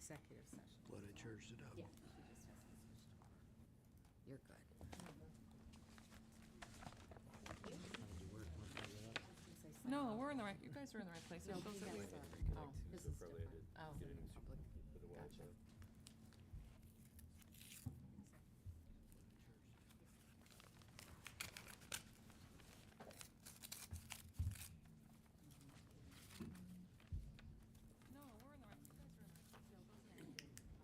executive session. Glad I charged it up. Yeah. He just has to switch to work. You're good. No, we're in the right, you guys are in the right place. It No, shows that yes, we- Oh, this is different. Oh, public. Gotcha. No, we're in the right, you guys are in the right place. Yeah, it goes in.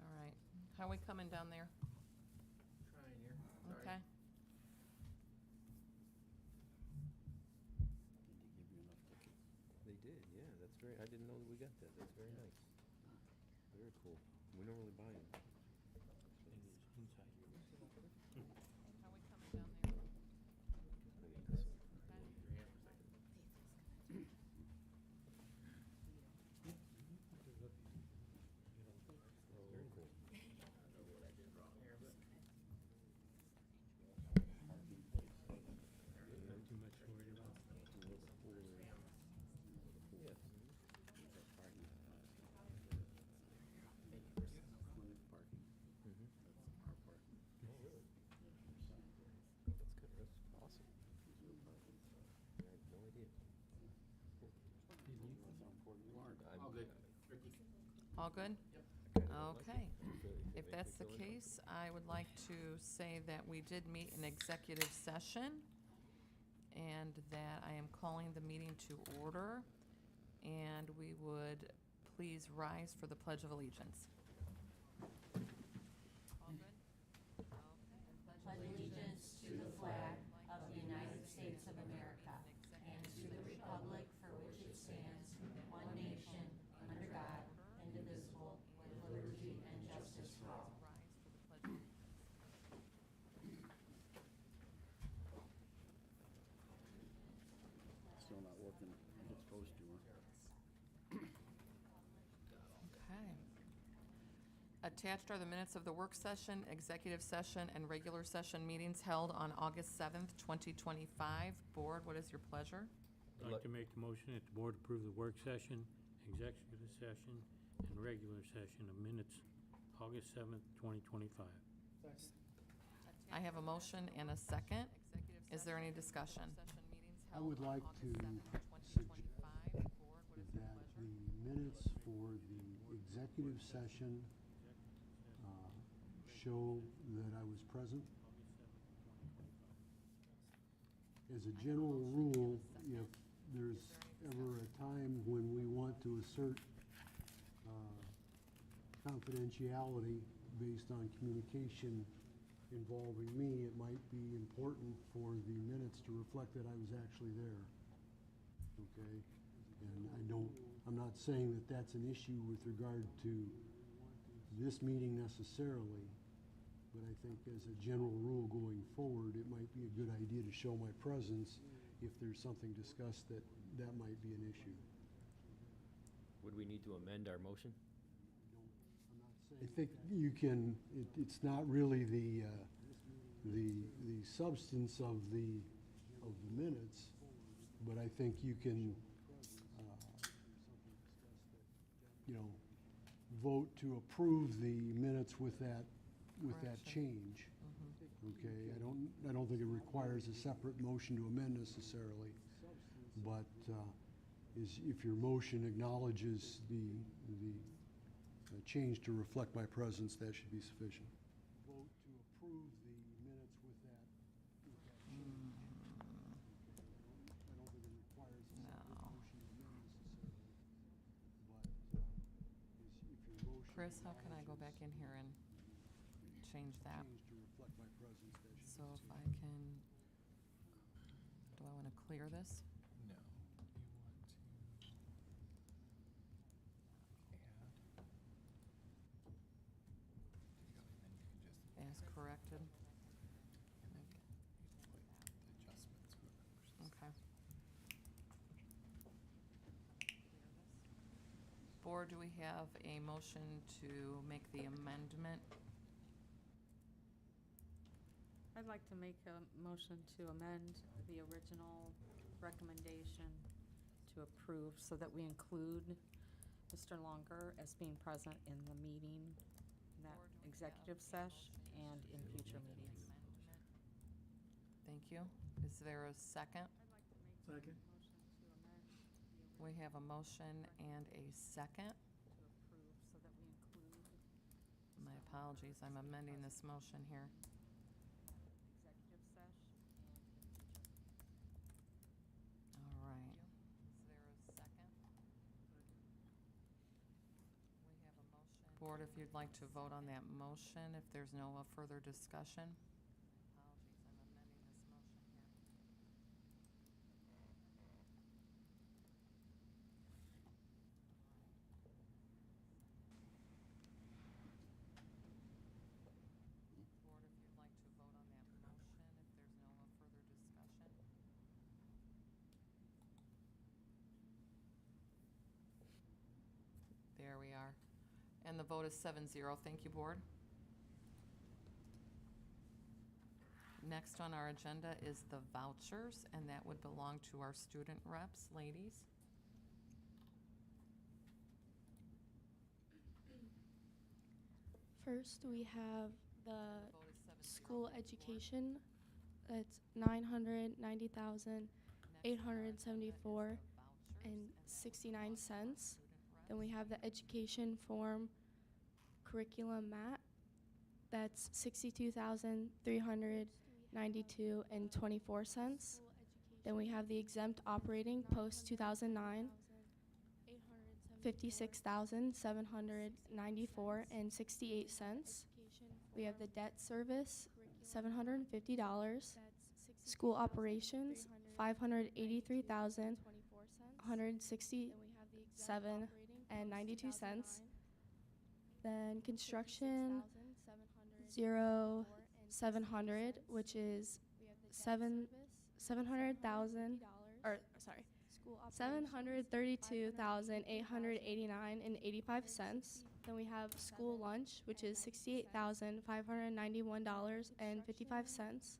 All right, how are we coming down there? Trying here. Okay. Did they give you enough tickets? They did, yeah, that's very, I didn't know that we got that, that's very nice. Very cool. We normally buy them. How are we coming down there? I get this one. Okay. Your hand for a second. Very cool. I don't know what I did wrong here, but. Not too much worried about. Yes. Clinic parking. Mhm. That's our parking. Oh, really? That's good, that's awesome. I had no idea. All good. All good? Yep. Okay. If that's the case, I would like to say that we did meet in executive session and that I am calling the meeting to order. And we would please rise for the Pledge of Allegiance. All good? Okay. Pledge allegiance to the flag of the United States of America and to the republic for which it stands, one nation, under God, indivisible, with liberty and justice for all. Rise for the Pledge of Allegiance. Still not working like it's supposed to, huh? Okay. Attached are the minutes of the work session, executive session, and regular session meetings held on August 7th, 2025. Board, what is your pleasure? I'd like to make the motion that the board approve the work session, executive session, and regular session of minutes, August 7th, 2025. I have a motion and a second. Is there any discussion? I would like to suggest that the minutes for the executive session show that I was present. As a general rule, if there's ever a time when we want to assert confidentiality based on communication involving me, it might be important for the minutes to reflect that I was actually there. Okay? And I'm not saying that that's an issue with regard to this meeting necessarily, but I think as a general rule going forward, it might be a good idea to show my presence if there's something discussed that might be an issue. Would we need to amend our motion? I think you can, it's not really the substance of the minutes, but I think you can, vote to approve the minutes with that Correction. change. Okay, I don't think it requires a separate motion to amend necessarily, but if your motion acknowledges the change to reflect my presence, that should be sufficient. Vote to approve the minutes with that change. I don't think it requires a separate No. motion to amend necessarily, but if your motion. Chris, how can I go back in here and change that? Change to reflect my presence, that should be So if sufficient. I can, do I want to clear this? No, you want to add. There you go, and then you can just as corrected. Adjustments for members. Okay. Board, do we have a motion to make the amendment? I'd like to make a motion to amend the original recommendation to approve so that we include Mr. Longer as being present in the meeting, in that Board, do we executive have a sesh, motion and in to future make the meetings. amendment? Thank you. Is there a second? Second. We have a motion and a second. To approve so that we include My apologies, I'm amending this motion here. executive sesh and in future meetings. All right. Is there a second? We have a motion. Board, if you'd like to vote on that motion, if there's no further discussion. Apologies, I'm amending this motion here. Board, if you'd like to vote on that motion, if there's no further discussion. There we are. And the vote is 7-0. Thank you, Board. Next on our agenda is the vouchers, and that would belong to our student reps. Ladies? First, we have the Vote is 7-0. school Thank you, Board. education. That's $990,874 Next and on 69 the agenda is cents. the vouchers, Then we have the education form curriculum mat. That's $62,392 and 24 cents. Then we have the exempt operating post 2009, $56,794 and 68 cents. We have the debt service, $750. School operations, $583,167 and 92 cents. Then construction, 700, which is $732,889 and 85 cents. Then we have school lunch, which is $68,591 and 55 cents.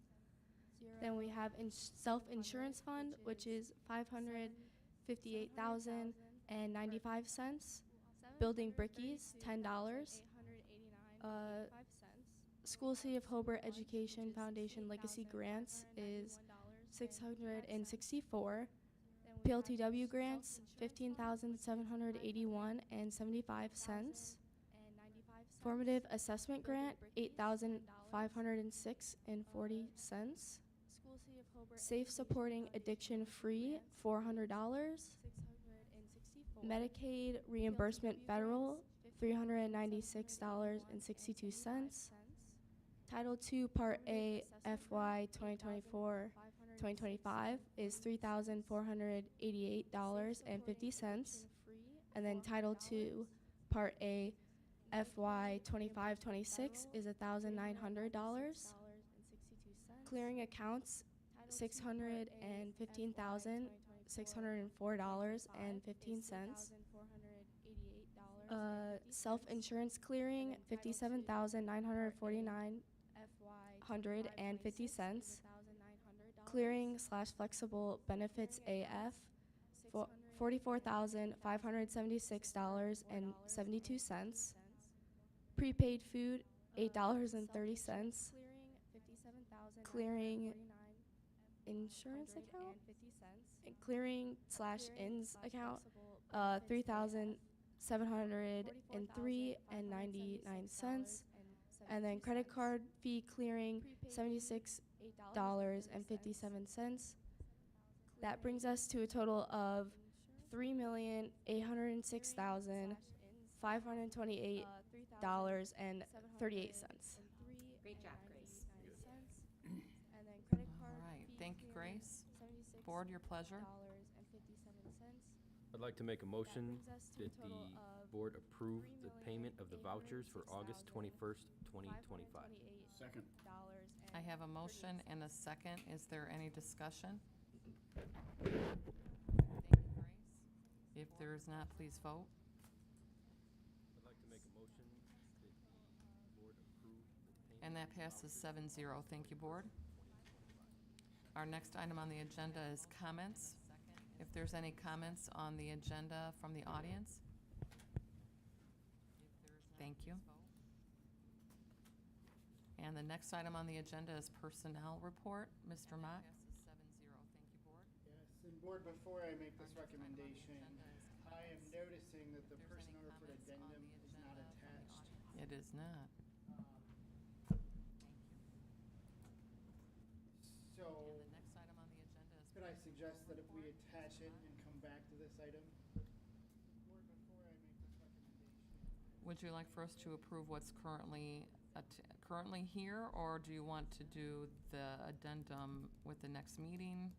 Then we have self-insurance fund, which is $558,000 and 95 cents. Building brickies, $10. School City of Hobart Education Foundation Legacy Grants is $664. PLTW grants, $15,781 and 75 cents. Formative assessment grant, $8,506 and 40 cents. Safe supporting addiction free, $400. Medicaid reimbursement federal, $396 and 62 cents. Title II Part A FY 2024-2025 is $3,488 and 50 cents. And then Title II Part A FY 25-26 is $1,900. Clearing accounts, $615,604 and 15 cents. Self-insurance clearing, $57,949 and 50 cents. Clearing / flexible benefits AF, $44,576 and 72 cents. Prepaid food, $8.30. Clearing insurance account, and clearing / ins account, $3,703 and 99 cents. And then credit card fee clearing, $76 and 57 cents. That brings us to a total of $3,806,528 and 38 cents. Great job, Grace. All right, thank you, Grace. Board, your pleasure. I'd I'd like to make a motion brings us to a that the total of board approve the payment of the vouchers for August 21st, 2025. Second. I have a motion and a second. Is there any discussion? Thank you, Grace. If there is not, please vote. I'd like to make a motion that the board approve the payment. And that passes 7-0. Thank you, board. Our next item on the agenda is comments. If there's any comments on the agenda from the audience? Thank you. And the next item on the agenda is personnel report. Mr. Mock? Yes, and board, before I make this recommendation, I am noticing that the personnel report addendum is not attached. It is not. So, And the next item on the agenda is. could I suggest that if we attach it and come back to this item? Board, before I make this recommendation. Would you like for us to approve what's currently here, or do you want to do the addendum with the next meeting?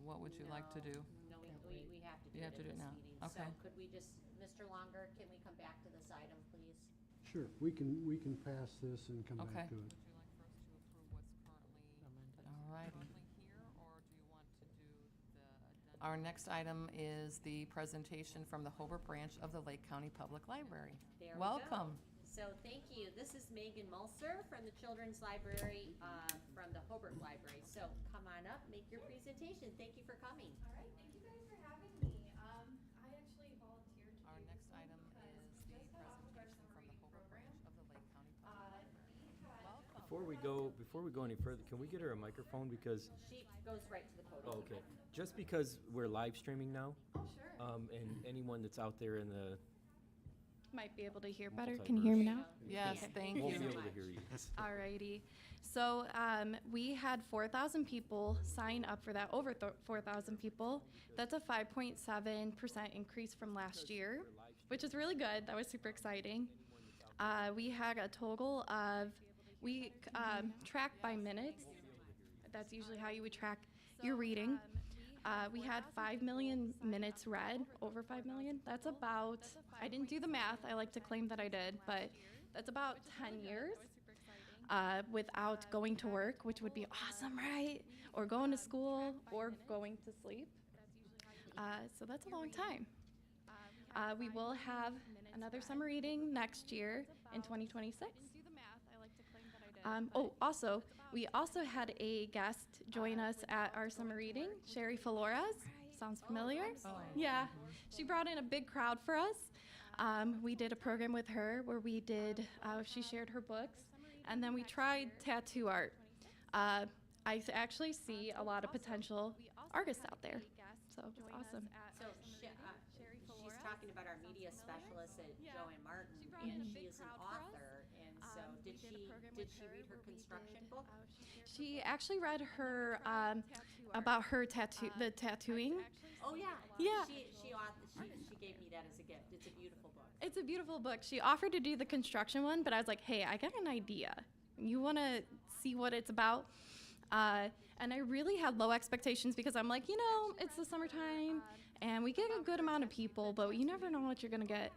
What would you like to do? No, we have to do You it have to at do it this now. meeting. Okay. So could we just, Mr. Longer, can we come back to this item, please? Sure, we can pass this and come Okay. back to it. All righty. Our next item is the presentation from the Hobart branch of the Lake County Public Library. There we go. Welcome. So thank you. This is Megan Mulser from the Children's Library, from the Hobart Library. So come on up, make your presentation. Thank you for coming. All right, thank you guys for having me. I actually volunteered to Our do next this one item because is we the just got off of our presentation summer from the reading Hobart program. branch of the Lake County Public Library. Welcome. Before we go any further, can we get her a microphone? Because, She goes right to the podium. oh, okay, just because we're live streaming now, Oh, sure. and anyone that's out there in the, Might be able to hear better. Can you hear me now? Yes, Okay. thank won't be you. able to hear you. Alrighty. So we had 4,000 people sign up for that, over 4,000 people. That's a 5.7% increase from last year, which is really good. That was super exciting. We had a total of, we track by minutes. That's usually how you would track your reading. We had 5 million minutes read, over 5 million. That's about, I didn't do the math, I like to claim that I did, but that's about 10 years without going to work, which would be awesome, right? Or going to school, or going to sleep. So that's a long time. We will have another summer reading next year in 2026. Also, we also had a guest join us at our summer reading, Sherry Flores. Sounds familiar? Yeah, she brought in a big crowd for us. We did a program with her where we did, she shared her books, and then we tried tattoo art. I actually see a lot of potential artists out there, so it's awesome. So she's talking about our media specialist at Joanne Martin, and she is an author. And so did she read her construction book? She actually read her about her the tattooing. Oh, yeah. Yeah. She gave me that as a gift. It's a beautiful book. It's a beautiful book. She offered to do the construction one, but I was like, hey, I got an idea. You want to see what it's about? And I really had low expectations because I'm like, it's the summertime and we get a good amount of people, but you never know what you're going to get.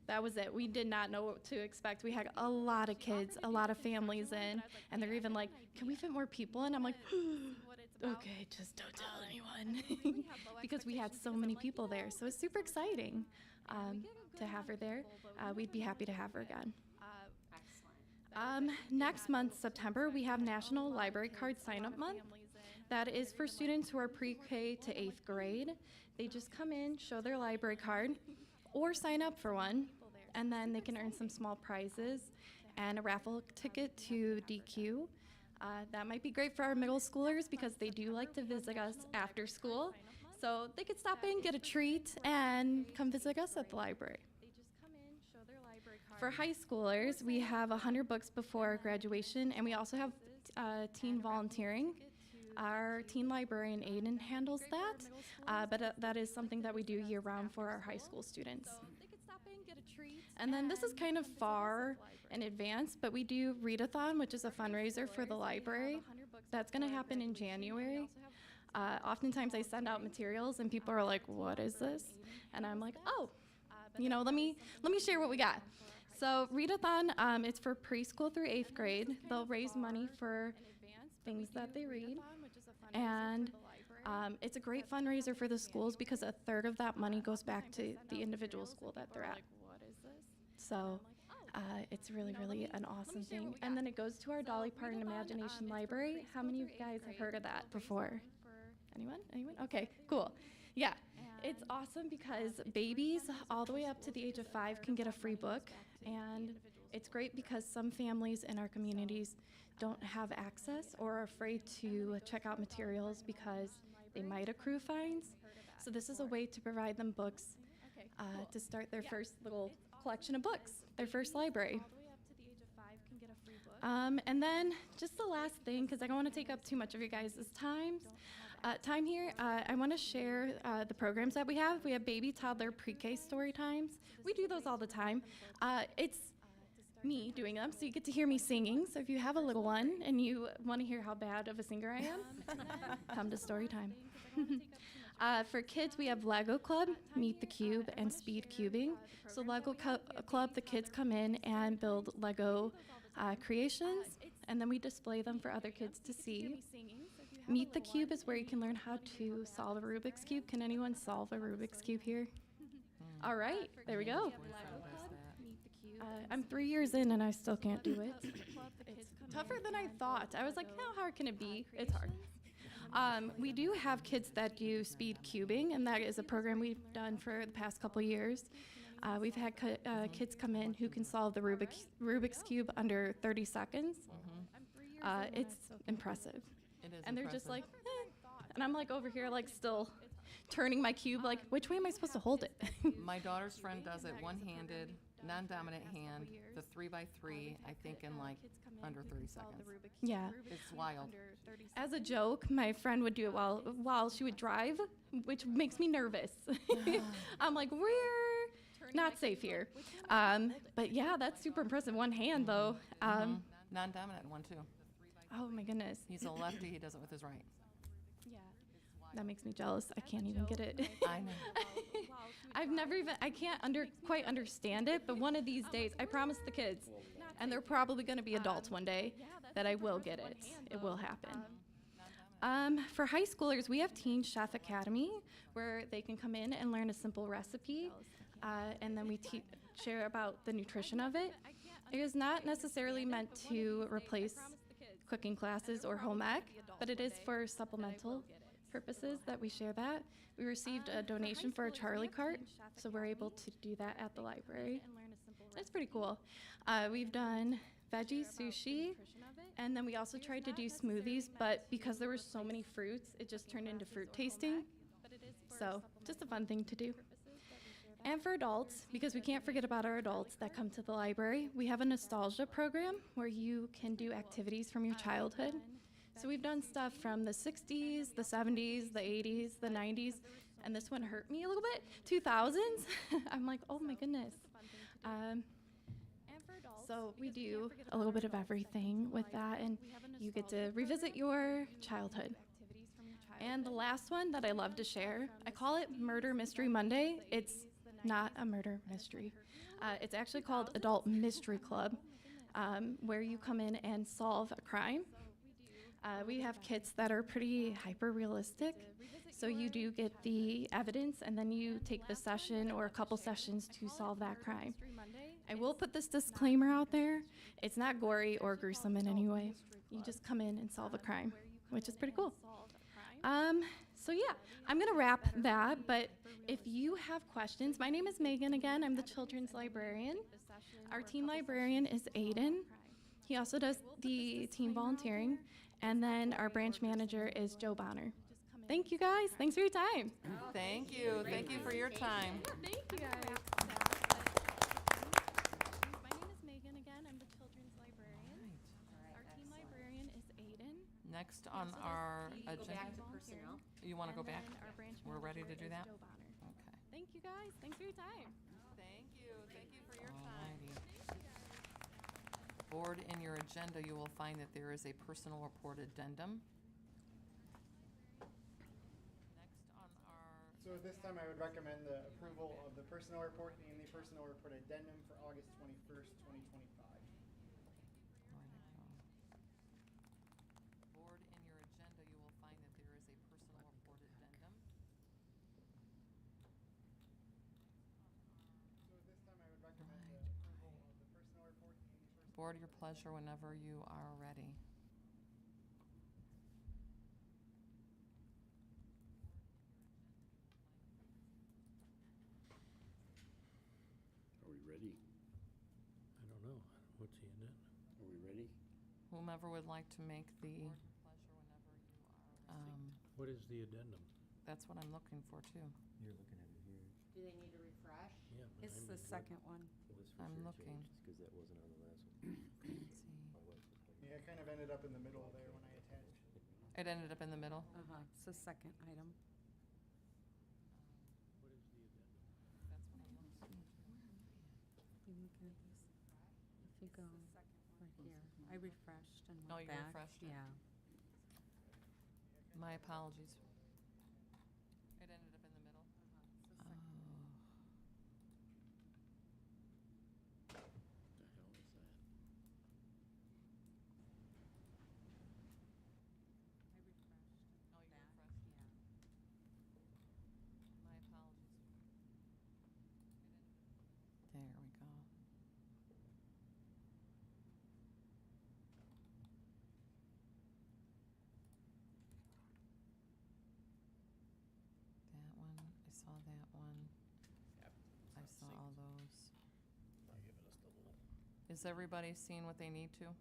That was it. We did not know what to expect. We had a lot of kids, a lot of families in, and they're even like, can we fit more people in? I'm like, okay, just don't tell anyone. Because we had so many people there. So it's super exciting to have her there. We'd be happy to have her again. Next month, September, we have National Library Card Sign-Up Month. That is for students who are pre-K to 8th grade. They just come in, show their library card, or sign up for one, and then they can earn some small prizes and a raffle ticket to DQ. That might be great for our middle schoolers because they do like to visit us after school. So they could stop in, get a treat, and come visit us at the library. For high schoolers, we have 100 books before graduation, and we also have teen volunteering. Our teen librarian, Aiden, handles that, but that is something that we do year-round for our high school students. And then this is kind of far in advance, but we do Readathon, which is a fundraiser for the library. That's going to happen in January. Oftentimes I send out materials and people are like, what is this? And I'm like, oh, let me share what we got. So readathon, it's for preschool through 8th grade. They'll raise money for things that they read. And it's a great fundraiser for the schools because a third of that money goes back to the individual school that they're at. So it's really, really an awesome thing. And then it goes to our Dolly Parton Imagination Library. How many of you guys have heard of that before? Anyone? Anyone? Okay, cool. Yeah, it's awesome because babies all the way up to the age of 5 can get a free book. And it's great because some families in our communities don't have access or are afraid to check out materials because they might accrue fines. So this is a way to provide them books to start their first little collection of books, their first library. And then just the last thing, because I don't want to take up too much of your guys' time here, I want to share the programs that we have. We have baby, toddler, pre-K story times. We do those all the time. It's me doing them, so you get to hear me singing. So if you have a little one and you want to hear how bad of a singer I am, come to story time. For kids, we have Lego Club, Meet the Cube, and Speed Cubing. So Lego Club, the kids come in and build Lego creations, and then we display them for other kids to see. Meet the Cube is where you can learn how to solve a Rubik's Cube. Can anyone solve a Rubik's Cube here? All right, there we go. I'm 3 years in and I still can't do it. It's tougher than I thought. I was like, how hard can it be? It's hard. We do have kids that do speed cubing, and that is a program we've done for the past couple years. We've had kids come in who can solve the Rubik's Cube under 30 seconds. It's impressive. It is and they're impressive. just like, and I'm like over here like still turning my cube like, which way am I supposed to hold it? My daughter's friend does it one-handed, non-dominant hand, the 3x3, I think in like under 30 seconds. Yeah. It's wild. As a joke, my friend would do it while she would drive, which makes me nervous. I'm like, we're not safe here. But yeah, that's super impressive. One hand though. Non-dominant one too. Oh my goodness. He's a lefty, he does it with his right. Yeah. That makes me jealous. I can't even get it. I know. I can't quite understand it, but one of these days, I promise the kids, and they're probably going to be adults one day, that I will get it. It will happen. For high schoolers, we have Teen Chef Academy, where they can come in and learn a simple recipe, and then we share about the nutrition of it. It is not necessarily meant to replace cooking classes or home ec, but it is for supplemental purposes that we share that. We received a donation for a Charlie cart, so we're able to do that at the library. It's pretty cool. We've done veggie sushi, and then we also tried to do smoothies, but because there were so many fruits, it just turned into fruit tasting. So just a fun thing to do. And for adults, because we can't forget about our adults that come to the library, we have a nostalgia program where you can do activities from your childhood. So we've done stuff from the 60s, the 70s, the 80s, the 90s, and this one hurt me a little bit, 2000s. I'm like, oh my goodness. So we do a little bit of everything with that, and you get to revisit your childhood. And the last one that I love to share, I call it Murder Mystery Monday. It's not a murder mystery. It's actually called Adult Mystery Club, where you come in and solve a crime. We have kits that are pretty hyper-realistic, so you do get the evidence, and then you take the session or a couple sessions to solve that crime. I will put this disclaimer out there. It's not gory or gruesome in any way. You just come in and solve a crime, which is pretty cool. So yeah, I'm gonna wrap that, but if you have questions, my name is Megan again, I'm the children's librarian. Our teen librarian is Aiden. He also does the teen volunteering, and then our branch manager is Joe Bonner. Thank you guys, thanks for your time. Thank you for your time. Thank you guys. My name is Megan again, I'm the children's librarian. Our teen librarian is Aiden. Next on our agenda. Go back to personnel. You want to go back? We're ready to do that? Joe Bonner. Okay. Thank you guys, thanks for your time. Thank you for your time. Board, in your agenda, you will find that there is a personal report addendum. So at this time, I would recommend the approval of the personnel report and the personnel report addendum for August 21st, 2025. Board, in your agenda, you will find that there is a personal report addendum. So at this time, I would recommend the approval of the personnel report and the personnel. Board, your pleasure whenever you are ready. Are we ready? I don't know. What's the addendum? Are we ready? Whomever would like to make the, What is the addendum? that's what I'm looking for too. You're looking at it here. Do they need to refresh? Yeah. but It's I the mean, second one. Well, this for I'm sure looking. changed, because that wasn't on the last one. Let's see. My wife was like, Yeah, it kind of ended up in the middle there when I attached. It ended up in the middle? Uh-huh, it's the second item. What is the addendum? That's what I'm looking for. You looking at this? If you go right here, I refreshed and Oh, went you back. refreshed it? Yeah. My apologies. It ended up in the middle? It's the Oh. second. What the hell is that? I refreshed Oh, and you back. refreshed? Yeah. My apologies. There we go. That one, I saw that one. I saw all those. They're giving us the little. Is everybody seeing what they need to? yeah,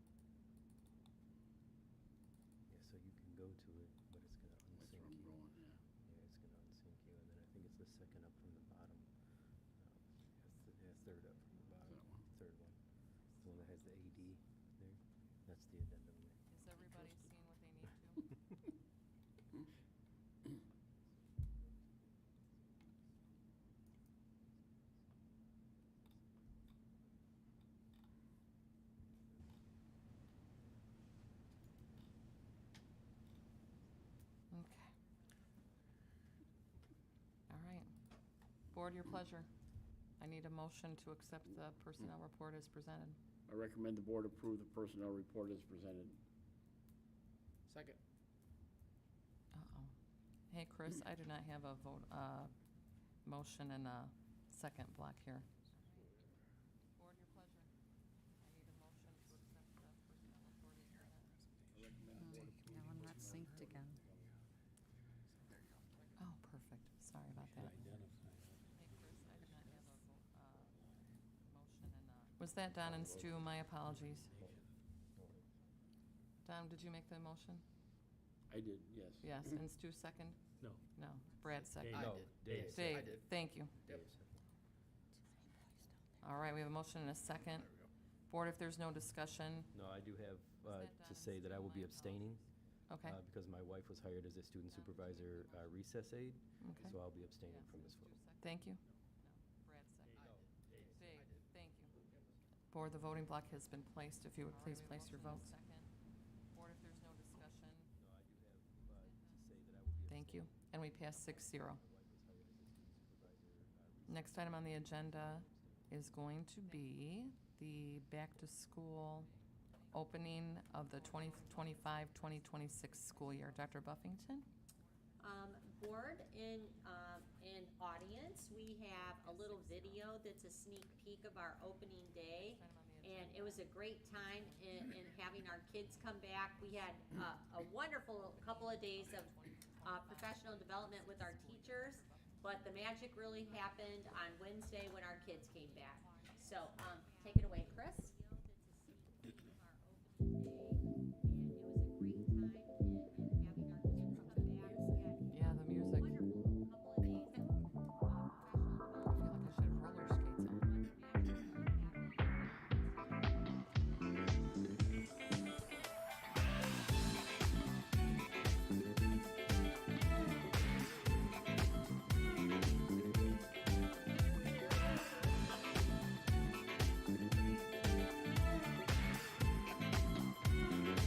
so you can go to it, but it's gonna That's unsync where I'm you. going, yeah. Yeah, it's gonna unsync you, and then I think it's the second up from the bottom. Third up from the bottom. That one? Third one. The one that has the AD there. That's the addendum there. Is everybody seeing what they need to? Okay. All right. Board, your pleasure. I need a motion to accept the personnel report as presented. I recommend the board approve the personnel report as presented. Second. Uh-oh. Hey, Chris, I do not have a vote, motion and a second block here. Board, your pleasure. I need a motion to accept the personnel report as presented. I recommend the board approve Now the I'm not personnel synced report. again. Oh, perfect. Sorry about that. Identify it. Hey, Chris, I did not have a motion and a. Was that Don and Stu? My apologies. Don, did you make the motion? I did, yes. Yes, and Stu second? No. No, Brad second. Dave. I No, did. Dave. Dave, I did. thank you. Yep. Dave said. All right, we have a motion and a second. Board, if there's no discussion, No, I do have that to done? say that I will be My abstaining. okay, Because my wife was hired as a student supervisor recess aide, okay. so I'll be abstaining from this vote. Thank you. Dave, thank you. Board, the voting block has been placed. If you would please place your votes. Board, if there's no discussion, No, I do have to say that I will be thank you. And we pass 6-0. My wife was hired as a student supervisor Next item on the agenda is going to be the back-to-school opening of the 2025-2026 school year. Dr. Buffington? Board, in audience, we have a little video that's a sneak peek of our opening day. And it was a great time in having our kids come back. We had a wonderful couple of days of professional development with our teachers, but the magic really happened on Wednesday when our kids came back. So take it away, Chris. Yeah, the music. Wonderful couple of days of professional I feel like I should have roller skates on.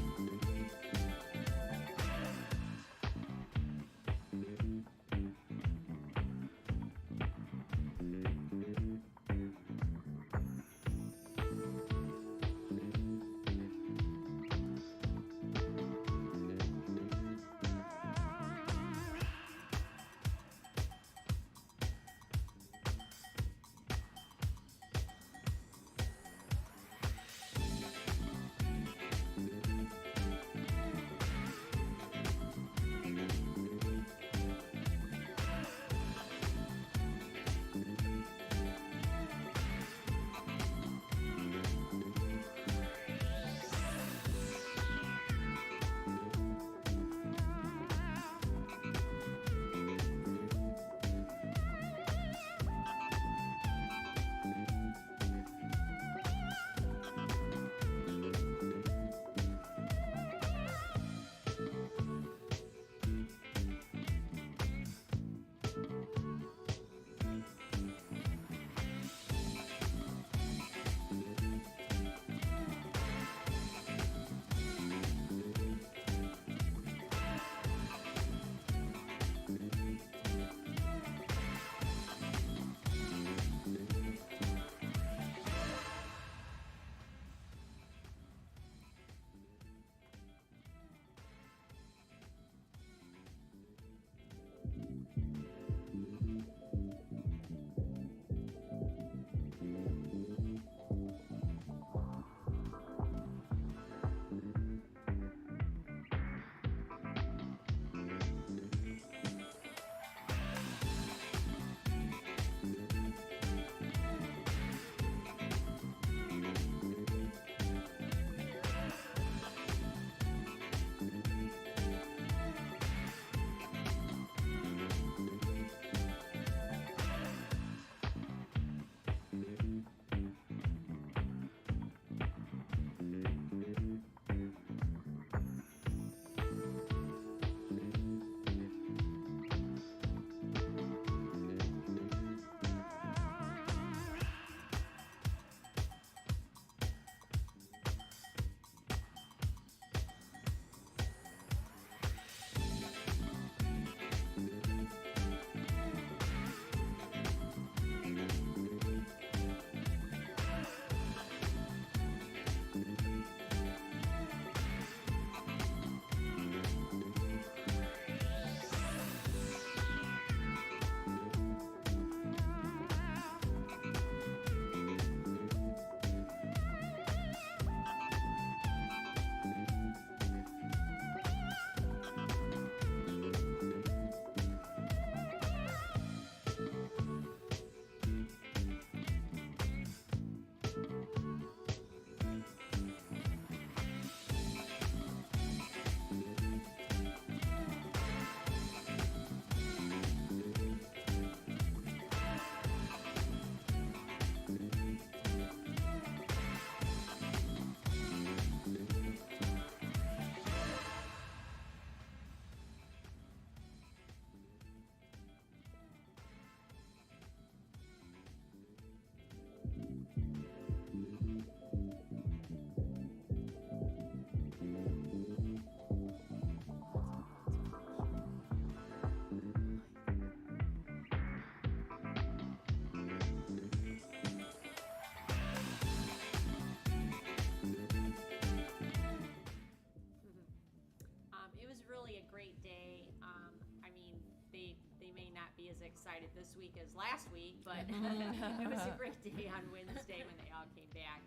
excited this week as last week, but it was a great day on Wednesday when they all came back.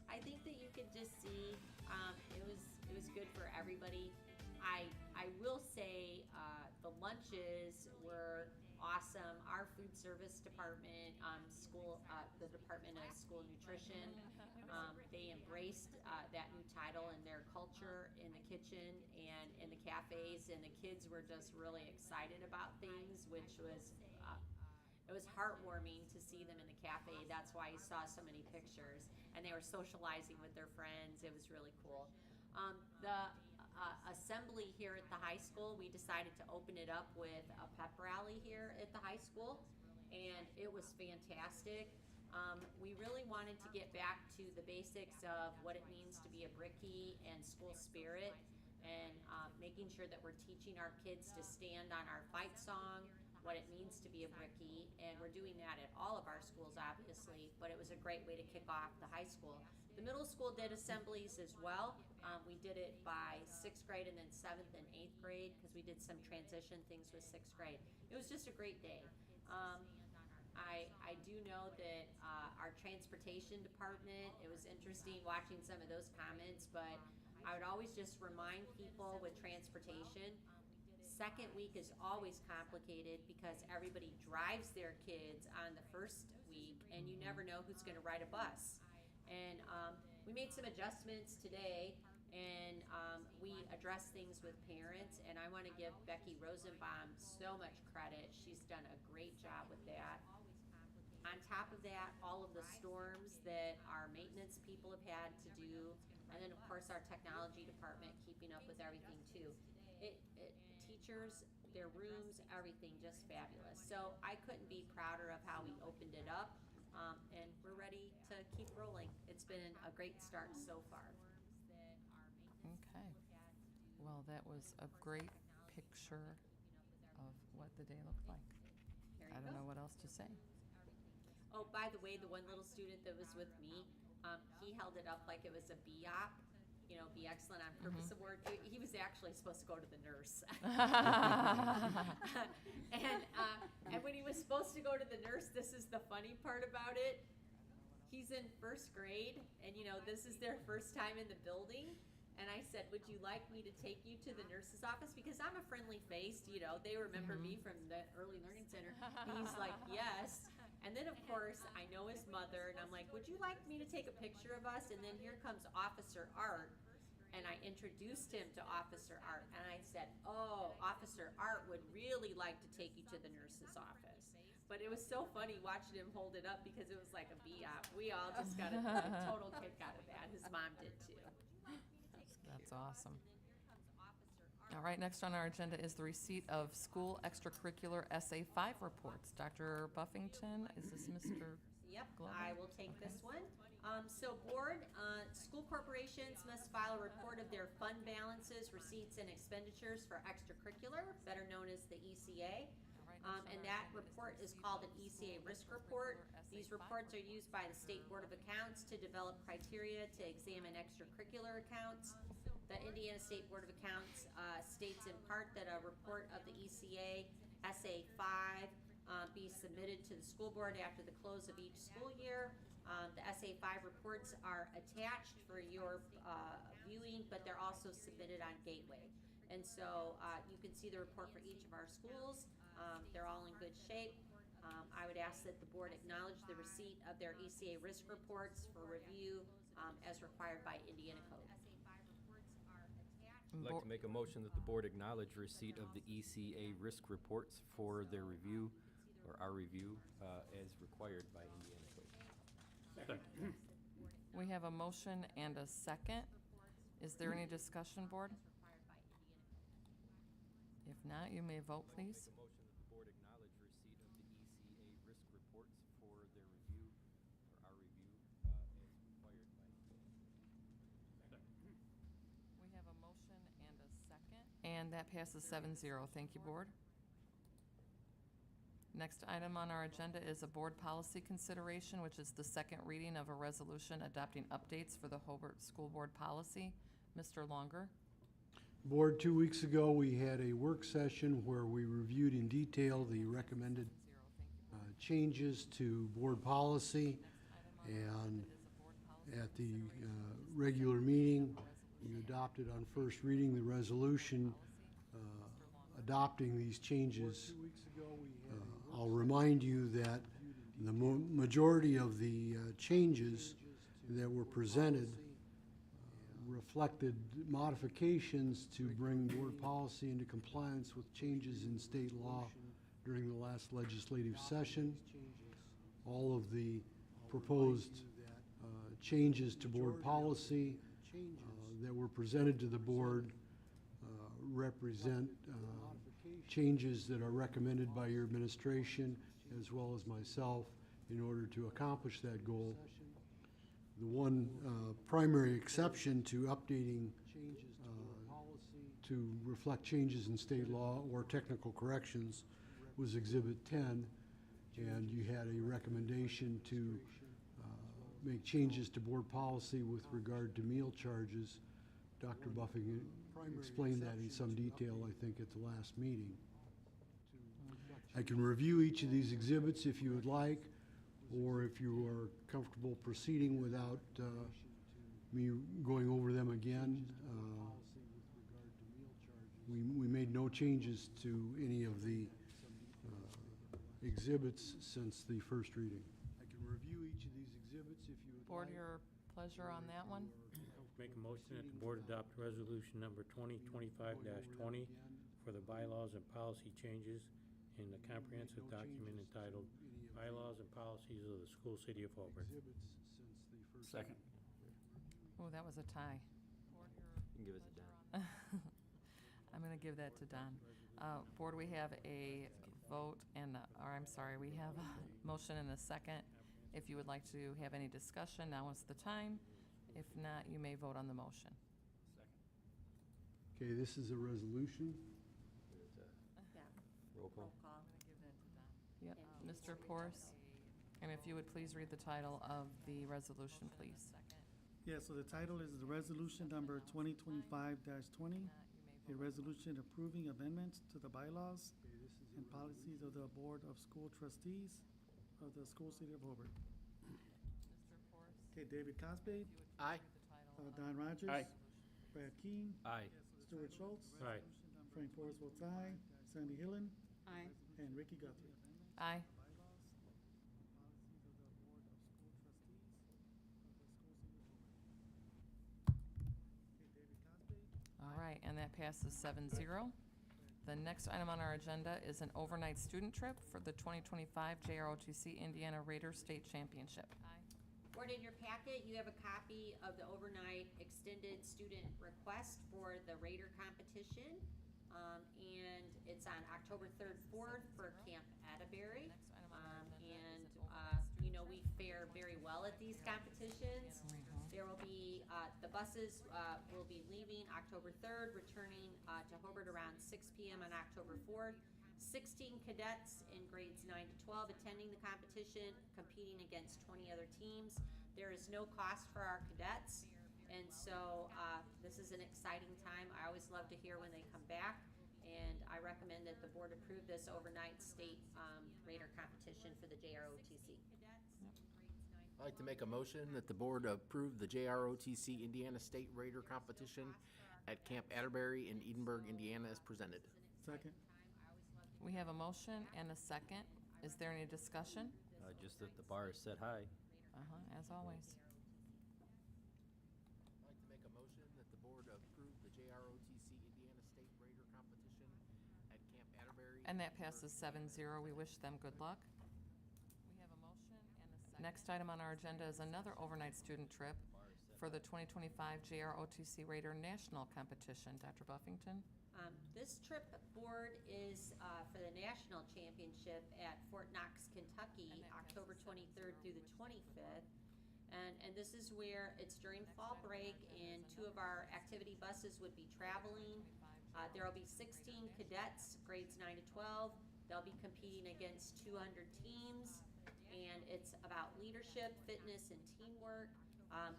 I think that you could just see it was good for everybody. I will say the lunches were awesome. Our food service department, the Department of School Nutrition, they embraced that new title in their culture in the kitchen and in the cafes, and the kids were just really excited about things, which was it was heartwarming to see them in the cafe. That's why you saw so many pictures, and they were socializing with their friends. It was really cool. The assembly here at the high school, we decided to open it up with a pep rally here at the high school, and it was fantastic. We really wanted to get back to the basics of what it means to be a Brickie and school spirit, and making sure that we're teaching our kids to stand on our fight song, what it means to be a Brickie, and we're doing that at all of our schools, obviously, but it was a great way to kick off the high school. The middle school did assemblies as well. We did it by 6th grade and then 7th and 8th grade, because we did some transition things with 6th grade. It was just a great day. I do know that our transportation department, it was interesting watching some of those comments, but I would always just remind people with transportation, second week is always complicated because everybody drives their kids on the first week, and you never know who's going to ride a bus. And we made some adjustments today, and we addressed things with parents, and I want to give Becky Rosenbaum so much credit. She's done a great job with that. On top of that, all of the storms that our maintenance people have had to do, and then of course our technology department keeping up with everything too. Teachers, their rooms, everything just fabulous. So I couldn't be prouder of how we opened it up, and we're ready to keep rolling. It's been a great start so far. Okay. Well, that was a great picture of what the day looked like. I don't know what else to say. Oh, by the way, the one little student that was with me, he held it up like it was a BOP, Be Excellent on Purpose Award. He was actually supposed to go to the nurse. And when he was supposed to go to the nurse, this is the funny part about it. He's in 1st grade, and this is their first time in the building. And I said, would you like me to take you to the nurse's office? Because I'm a friendly face, they remember me from the Early Learning Center. And he's like, yes. And then, of course, I know his mother, and I'm like, would you like me to take a picture of us? And then here comes Officer Art, and I introduced him to Officer Art, and I said, oh, Officer Art would really like to take you to the nurse's office. But it was so funny watching him hold it up because it was like a BOP. We all just got a total kick out of that. His mom did too. That's awesome. All right, next on our agenda is the receipt of school extracurricular SA5 reports. Dr. Buffington, is this Mr. Yep, Glover? I will take this one. So board, school corporations must file a report of their fund balances, receipts, and expenditures for extracurricular, better known as the ECA. And that report is called an ECA risk report. These reports are used by the State Board of Accounts to develop criteria to examine extracurricular accounts. The Indiana State Board of Accounts states in part that a report of the ECA SA5 be submitted to the school board after the close of each school year. The SA5 reports are attached for your viewing, but they're also submitted on Gateway. And so you can see the report for each of our schools. They're all in good shape. I would ask that the board acknowledge the receipt of their ECA risk reports for review as required by Indiana Code. I'd like to make a motion that the board acknowledge receipt of the ECA risk reports for their review, or our review, as required by Indiana Code. We have a motion and a second. Is there any discussion, board? If not, you may vote, please. Make a motion that the board acknowledge receipt of the ECA risk reports for their review, or our review, as required by We have a motion and a second. And that passes 7-0. Thank you, board. Next item on our agenda is a board policy consideration, which is the second reading of a resolution adopting updates for the Hobart School Board policy. Mr. Longer. Board, 2 weeks ago, we had a work session where we reviewed in detail the recommended changes to board policy, and at the regular meeting, you adopted on first reading the resolution adopting these changes. I'll remind you that the majority of the changes that were presented reflected modifications to bring board policy into compliance with changes in state law during the last legislative session. All of the proposed changes to board policy that were presented to the board represent changes that are recommended by your administration as well as myself in order to accomplish that goal. The one primary exception to updating to reflect changes in state law or technical corrections was Exhibit 10, and you had a recommendation to make changes to board policy with regard to meal charges. Dr. Buffing explained that in some detail, I think, at the last meeting. I can review each of these exhibits if you would like, or if you are comfortable proceeding without me going over them again. We made no changes to any of the exhibits since the first reading. I can review each of these exhibits if you would Board, like. your pleasure on that one? Make a motion that the board adopt resolution number 2025-20 for the bylaws and policy changes in the comprehensive document entitled Bylaws and Policies of the School City of Hobart. Second. Oh, that was a tie. You can give it to Don. I'm going to give that to Don. Board, we have a vote and, or I'm sorry, we have a motion and a second. If you would like to have any discussion, now is the time. If not, you may vote on the motion. Okay, this is a resolution. Roll call. Yep, Mr. Porce, and if you would please read the title of the resolution, please. Yeah, so the title is the resolution number 2025-20, a resolution approving amendments to the bylaws and policies of the Board of School Trustees of the School City of Hobart. Okay, David Cosby, Aye. Don Rogers. Aye. Brad Keane, Aye. Stuart Schultz. Aye. Frank Forrest votes aye. Sandy Hillen, Aye. and Ricky Guthrie. Aye. All right, and that passes 7-0. The next item on our agenda is an overnight student trip for the 2025 JROTC Indiana Raider State Championship. Board, in your packet, you have a copy of the overnight extended student request for the Raider competition. And it's on October 3rd, 4th for Camp Atterbury. You know, we fare very well at these competitions. There will be, the buses will be leaving October 3rd, returning to Hobart around 6 p.m. on October 4th. 16 cadets in grades 9 to 12 attending the competition, competing against 20 other teams. There is no cost for our cadets, and so this is an exciting time. I always love to hear when they come back, and I recommend that the board approve this overnight state Raider competition for the JROTC. I'd like to make a motion that the board approve the JROTC Indiana State Raider competition at Camp Atterbury in Edinburgh, Indiana as presented. Second. We have a motion and a second. Is there any discussion? Just that the bar is set high. As always. I'd like to make a motion that the board approve the JROTC Indiana State Raider competition at Camp Atterbury. And that passes 7-0. We wish them good luck. We have a motion and a second. Next item on our agenda is another overnight student trip for the 2025 JROTC Raider National Competition. Dr. Buffington? This trip, board, is for the national championship at Fort Knox, Kentucky, October 23rd through the 25th. And this is where it's during fall break, and 2 of our activity buses would be traveling. There will be 16 cadets, grades 9 to 12. They'll be competing against 200 teams, and it's about leadership, fitness, and teamwork.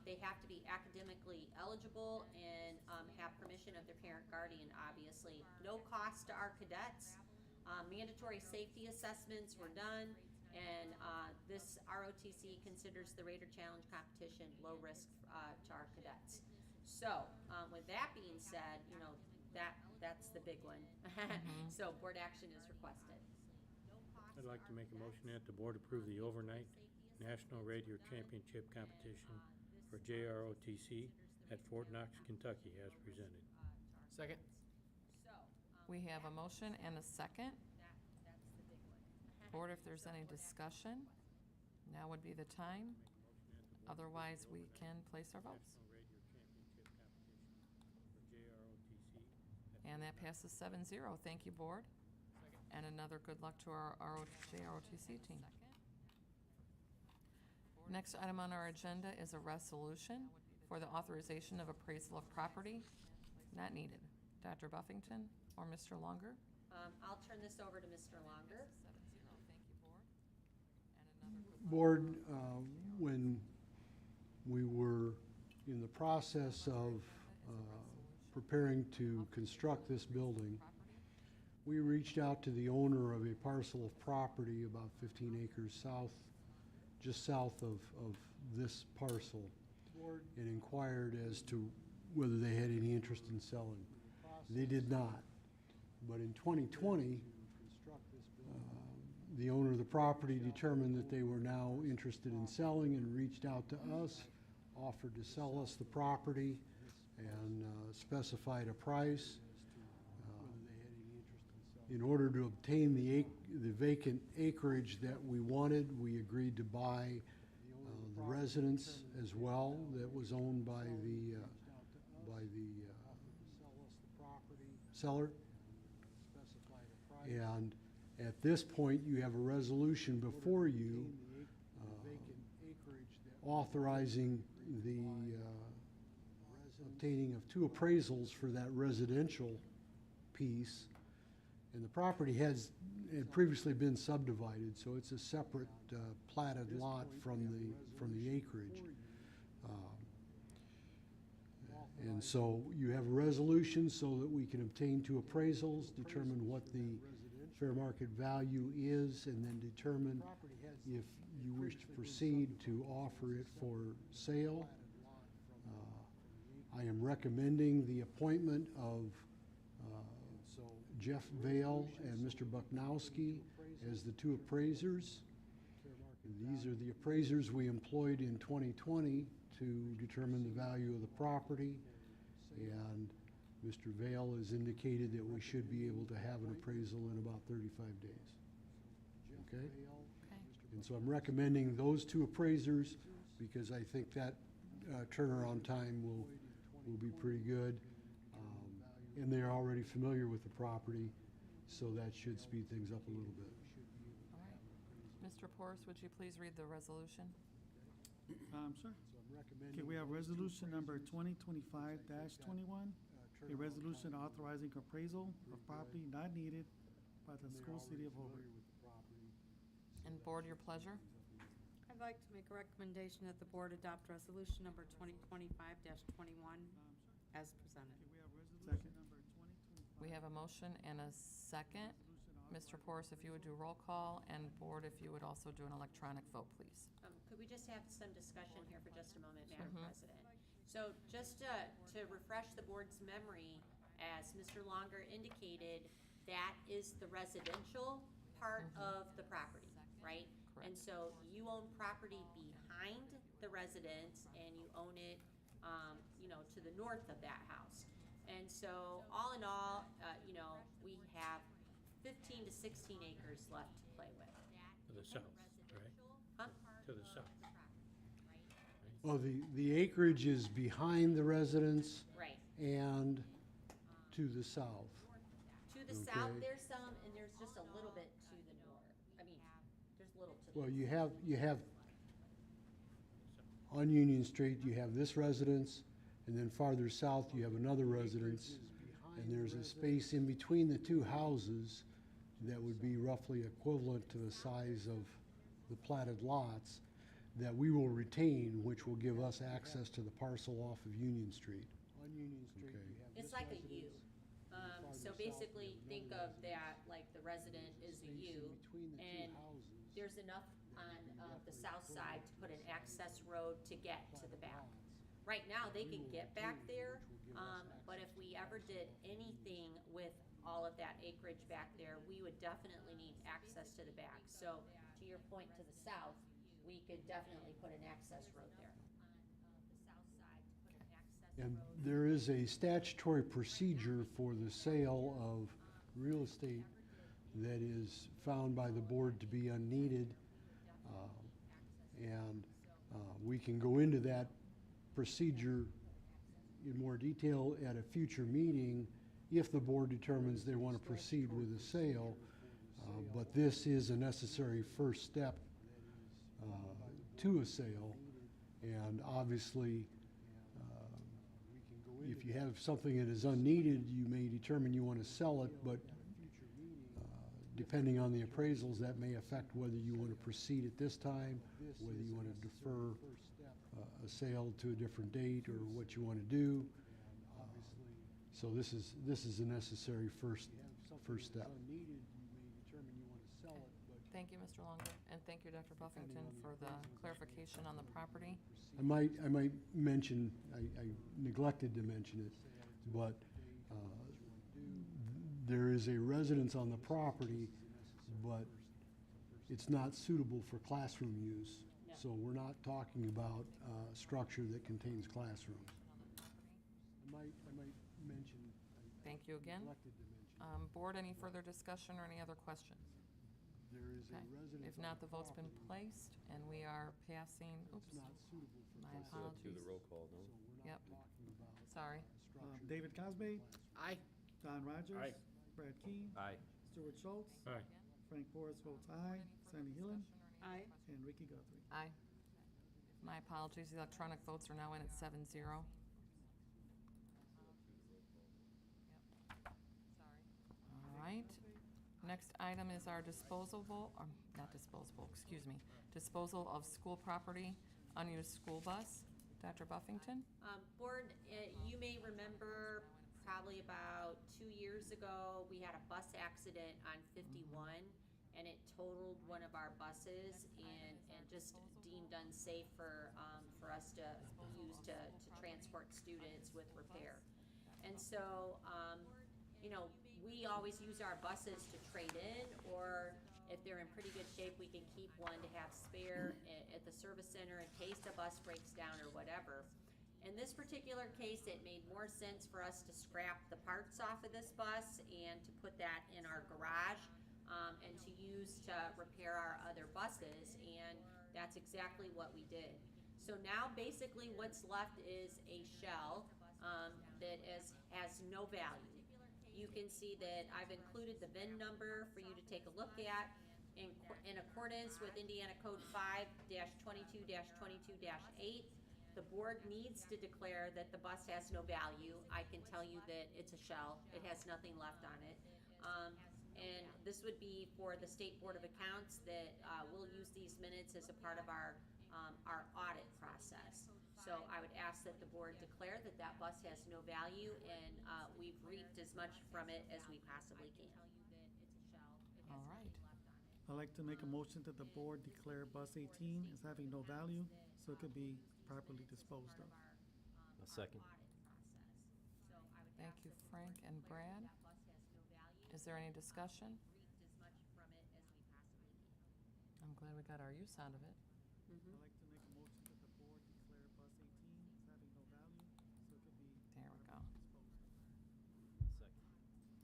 They have to be academically eligible and have permission of their parent guardian, obviously. No cost to our cadets. Mandatory safety assessments were done, and this ROTC considers the Raider Challenge competition low risk to our cadets. So, with that being said, you know, that's the big one. So, board action is requested. I'd like to make a motion that the board approve the overnight National Radio Championship competition for JROTC at Fort Knox, Kentucky, as presented. Second? We have a motion and a second. Board, if there's any discussion, now would be the time. Otherwise, we can place our votes. And that passes 7-0. Thank you, board. And another good luck to our JROTC team. Next item on our agenda is a resolution for the authorization of appraisal of property. Not needed. Dr. Buffington or Mr. Longer? I'll turn this over to Mr. Longer. Board, when we were in the process of preparing to construct this building, we reached out to the owner of a parcel of property about 15 acres south, just south of this parcel, and inquired as to whether they had any interest in selling. They did not. But in 2020, the owner of the property determined that they were now interested in selling and reached out to us, offered to sell us the property, and specified a price. In order to obtain the vacant acreage that we wanted, we agreed to buy the residence as well that was owned by the seller. And at this point, you have a resolution before you authorizing the obtaining of 2 appraisals for that residential piece. And the property had previously been subdivided, so it's a separate platted lot from the acreage. And so you have a resolution so that we can obtain 2 appraisals, determine what the fair market value is, and then determine if you wish to proceed to offer it for sale. I am recommending the appointment of Jeff Vale and Mr. Bucknowski as the 2 appraisers. These are the appraisers we employed in 2020 to determine the value of the property, and Mr. Vale has indicated that we should be able to have an appraisal in about 35 days. Okay? And so I'm recommending those 2 appraisers because I think that turnaround time will be pretty good. And they're already familiar with the property, so that should speed things up a little bit. All right. Mr. Porras, would you please read the resolution? Sure. Okay, we have resolution number 2025-21, a resolution authorizing appraisal of property not needed by the school city of Hobart. And board, your pleasure. I'd like to make a recommendation that the board adopt resolution number 2025-21 as presented. Second. We have a motion and a second. Mr. Porras, if you would do roll call, and board, if you would also do an electronic vote, please. Could we just have some discussion here for just a moment, Madam President? So just to refresh the board's memory, as Mr. Longer indicated, that is the residential part of the property, right? Correct. And so you own property behind the residence, and you own it, to the north of that house. And so all in all, we have 15 to 16 acres left to play with. To the south, right? Huh? To the south. Well, the acreage is behind the residence Right. and to the south. To the south, Okay. there's some, and there's just a little bit to the north. I mean, there's a little to the Well, you have on Union Street, you have this residence, and then farther south, you have another residence, and there's a space in between the 2 houses that would be roughly equivalent to the size of the platted lots. that we will retain, which will give us access to the parcel off of Union Street. On Union Street, Okay. we have It's this like a residence, U. farther So south, basically, we have think another of that like the resident is a space in U, between the two and houses. there's enough on the south side to put an access road to get to the back. Right now, they can get back there, but if we ever did anything with all of that acreage back there, we would definitely need access to the back. So, to your point to the south, we could definitely put an access road there. And there is a statutory procedure for the sale of real estate that is found by the board to be unneeded. And we can go into that procedure in more detail at a future meeting if the board determines they want to proceed with the sale. But this is a necessary first step to a sale. And obviously, if you have something that is unneeded, you may determine you want to sell it, but depending on the appraisals, that may affect whether you want to proceed at this time, whether you want to defer a sale to a different date, or what you want to do. So this is a necessary first step. Thank you, Mr. Longer, and thank you, Dr. Buffington, for the clarification on the property. I might mention, I neglected to mention it, but there is a residence on the property, but it's not suitable for classroom use. No. So we're not talking about a structure that contains classrooms. I might mention. Thank you again. Neglected to mention. Board, any further discussion or any other questions? There is a Okay. residence. If not, the vote's been property placed, and we are passing, that's oops, not suitable for my classroom. Do the apologies. roll call, no? So we're Yep. not talking about Sorry. a structure. David Cosby, Aye. Don Rogers. Aye. Brad Key, Aye. Stuart Schultz, Aye. Frank Boris votes aye, Sandy Hillen, Aye. and Ricky Guthrie. Aye. My apologies, the electronic votes are now in at 7-0. All right. Next item is our disposable of school property, unused school bus. Dr. Buffington? Board, you may remember probably about 2 years ago, we had a bus accident on 51, and it totaled one of our buses and just deemed unsafe for us to use to transport students with repair. And so, we always use our buses to trade in, or if they're in pretty good shape, we can keep one to have spare at the service center in case the bus breaks down or whatever. In this particular case, it made more sense for us to scrap the parts off of this bus and to put that in our garage, and to use to repair our other buses, and that's exactly what we did. So now basically what's left is a shell that has no value. You can see that I've included the VIN number for you to take a look at. In accordance with Indiana Code 5-22-22-8, the board needs to declare that the bus has no value. I can tell you that it's a shell. It has nothing left on it. And this would be for the State Board of Accounts that will use these minutes as a part of our audit process. So I would ask that the board declare that that bus has no value, and we've reaped as much from it as we possibly can. All right. I'd like to make a motion that the board declare bus 18 as having no value, so it could be properly disposed of. A second. Thank you, Frank and Brad. Is there any discussion? I'm glad we got our use out of it. I'd like to make a motion that the board declare bus 18 as having no value, so it could be There we go. disposed of.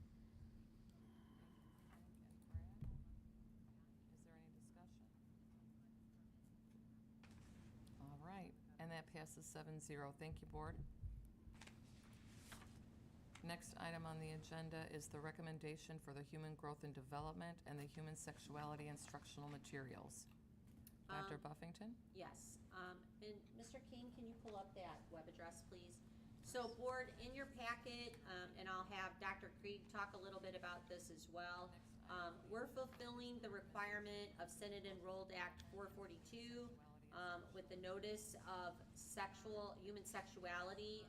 Second. Is there any discussion? All right, and that passes 7-0. Thank you, board. Next item on the agenda is the recommendation for the Human Growth and Development and the Human Sexuality Instructional Materials. Dr. Buffington? Yes. And Mr. King, can you pull up that web address, please? So, board, in your packet, and I'll have Dr. Krieg talk a little bit about this as well, we're fulfilling the requirement of Senate Enrolled Act 442, with the notice of human sexuality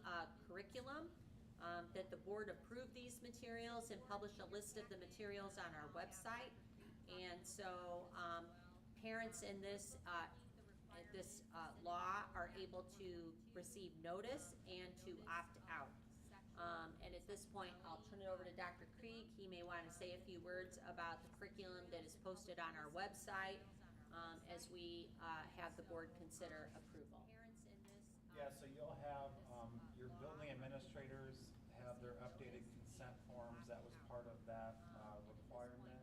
curriculum, that the board approve these materials and publish a list of the materials on our website. And so parents in this law are able to receive notice and to opt out. And at this point, I'll turn it over to Dr. Krieg. He may want to say a few words about the curriculum that is posted on our website as we have the board consider approval. Yeah, so you'll have, your building administrators have their updated consent forms. That was part of that requirement.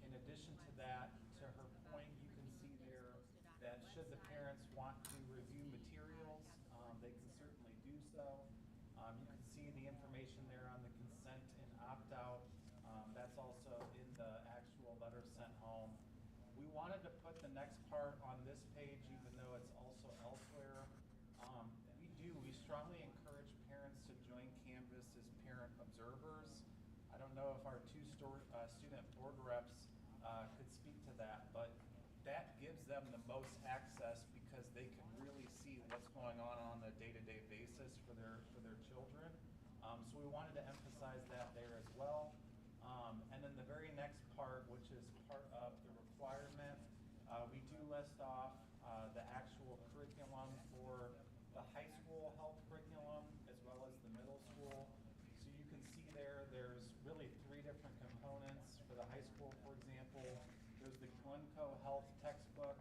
In addition to that, to her point, you can see there that should the parents want to review materials, they can certainly do so. You can see the information there on the consent and opt-out. That's also in the actual letter sent home. We wanted to put the next part on this page, even though it's also elsewhere. We strongly encourage parents to join Canvas as parent observers. I don't know if our two student board reps could speak to that, but that gives them the most access because they can really see what's going on a day-to-day basis for their children. So we wanted to emphasize that there as well. And then the very next part, which is part of the requirement, we do list off the actual curriculum for the high school health curriculum as well as the middle school. So you can see there's really 3 different components. For the high school, for example, there's the Glencoe Health textbook.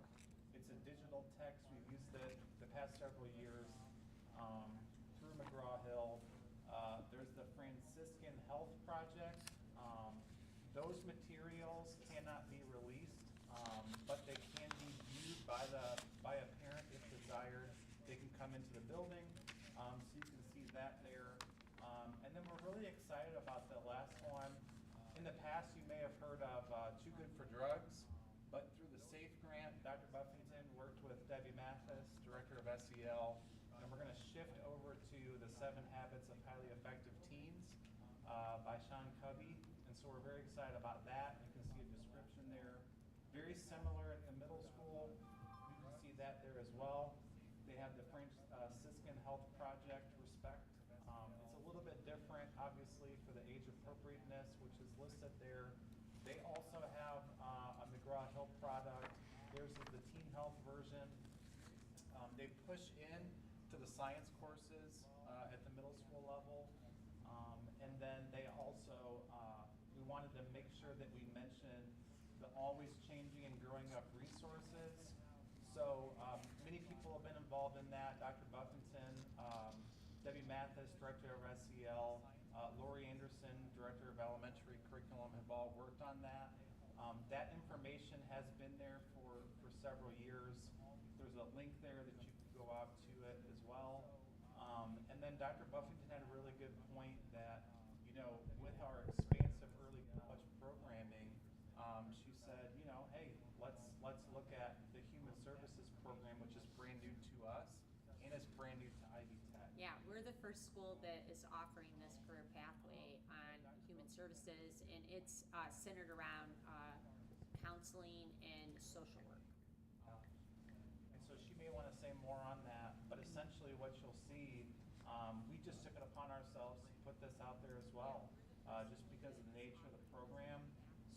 It's a digital text. We've used it the past several years through McGraw-Hill. There's the Franciscan Health Project. Those materials cannot be released, but they can be viewed by a parent if desired. They can come into the building, so you can see that there. And then we're really excited about the last one. In the past, you may have heard of Too Good for Drugs, but through the SAFE grant, Dr. Buffington worked with Debbie Mathis, Director of SEL, and we're going to shift over to the 7 Habits of Highly Effective Teens by Sean Covey. And so we're very excited about that. You can see a description there. Very similar in the middle school. You can see that there as well. They have the Franciscan Health Project, Respect. It's a little bit different, obviously, for the age appropriateness, which is listed there. They also have a McGraw-Hill product. Theirs is the teen health version. They push in to the science courses at the middle school level. And then they also, we wanted to make sure that we mentioned the always changing and growing up resources. So many people have been involved in that. Dr. Buffington, Debbie Mathis, Director of SEL, Lori Anderson, Director of Elementary Curriculum, have all worked on that. That information has been there for several years. There's a link there that you can go out to it as well. And then Dr. Buffington had a really good point that, with our expansive early college programming, she said, hey, let's look at the Human Services program, which is brand new to us and is brand new to Ivy Tech. Yeah, we're the first school that is offering this career pathway on human services, and it's centered around counseling and social work. And so she may want to say more on that, but essentially what you'll see, we just took it upon ourselves to put this out there as well, just because of the nature of the program.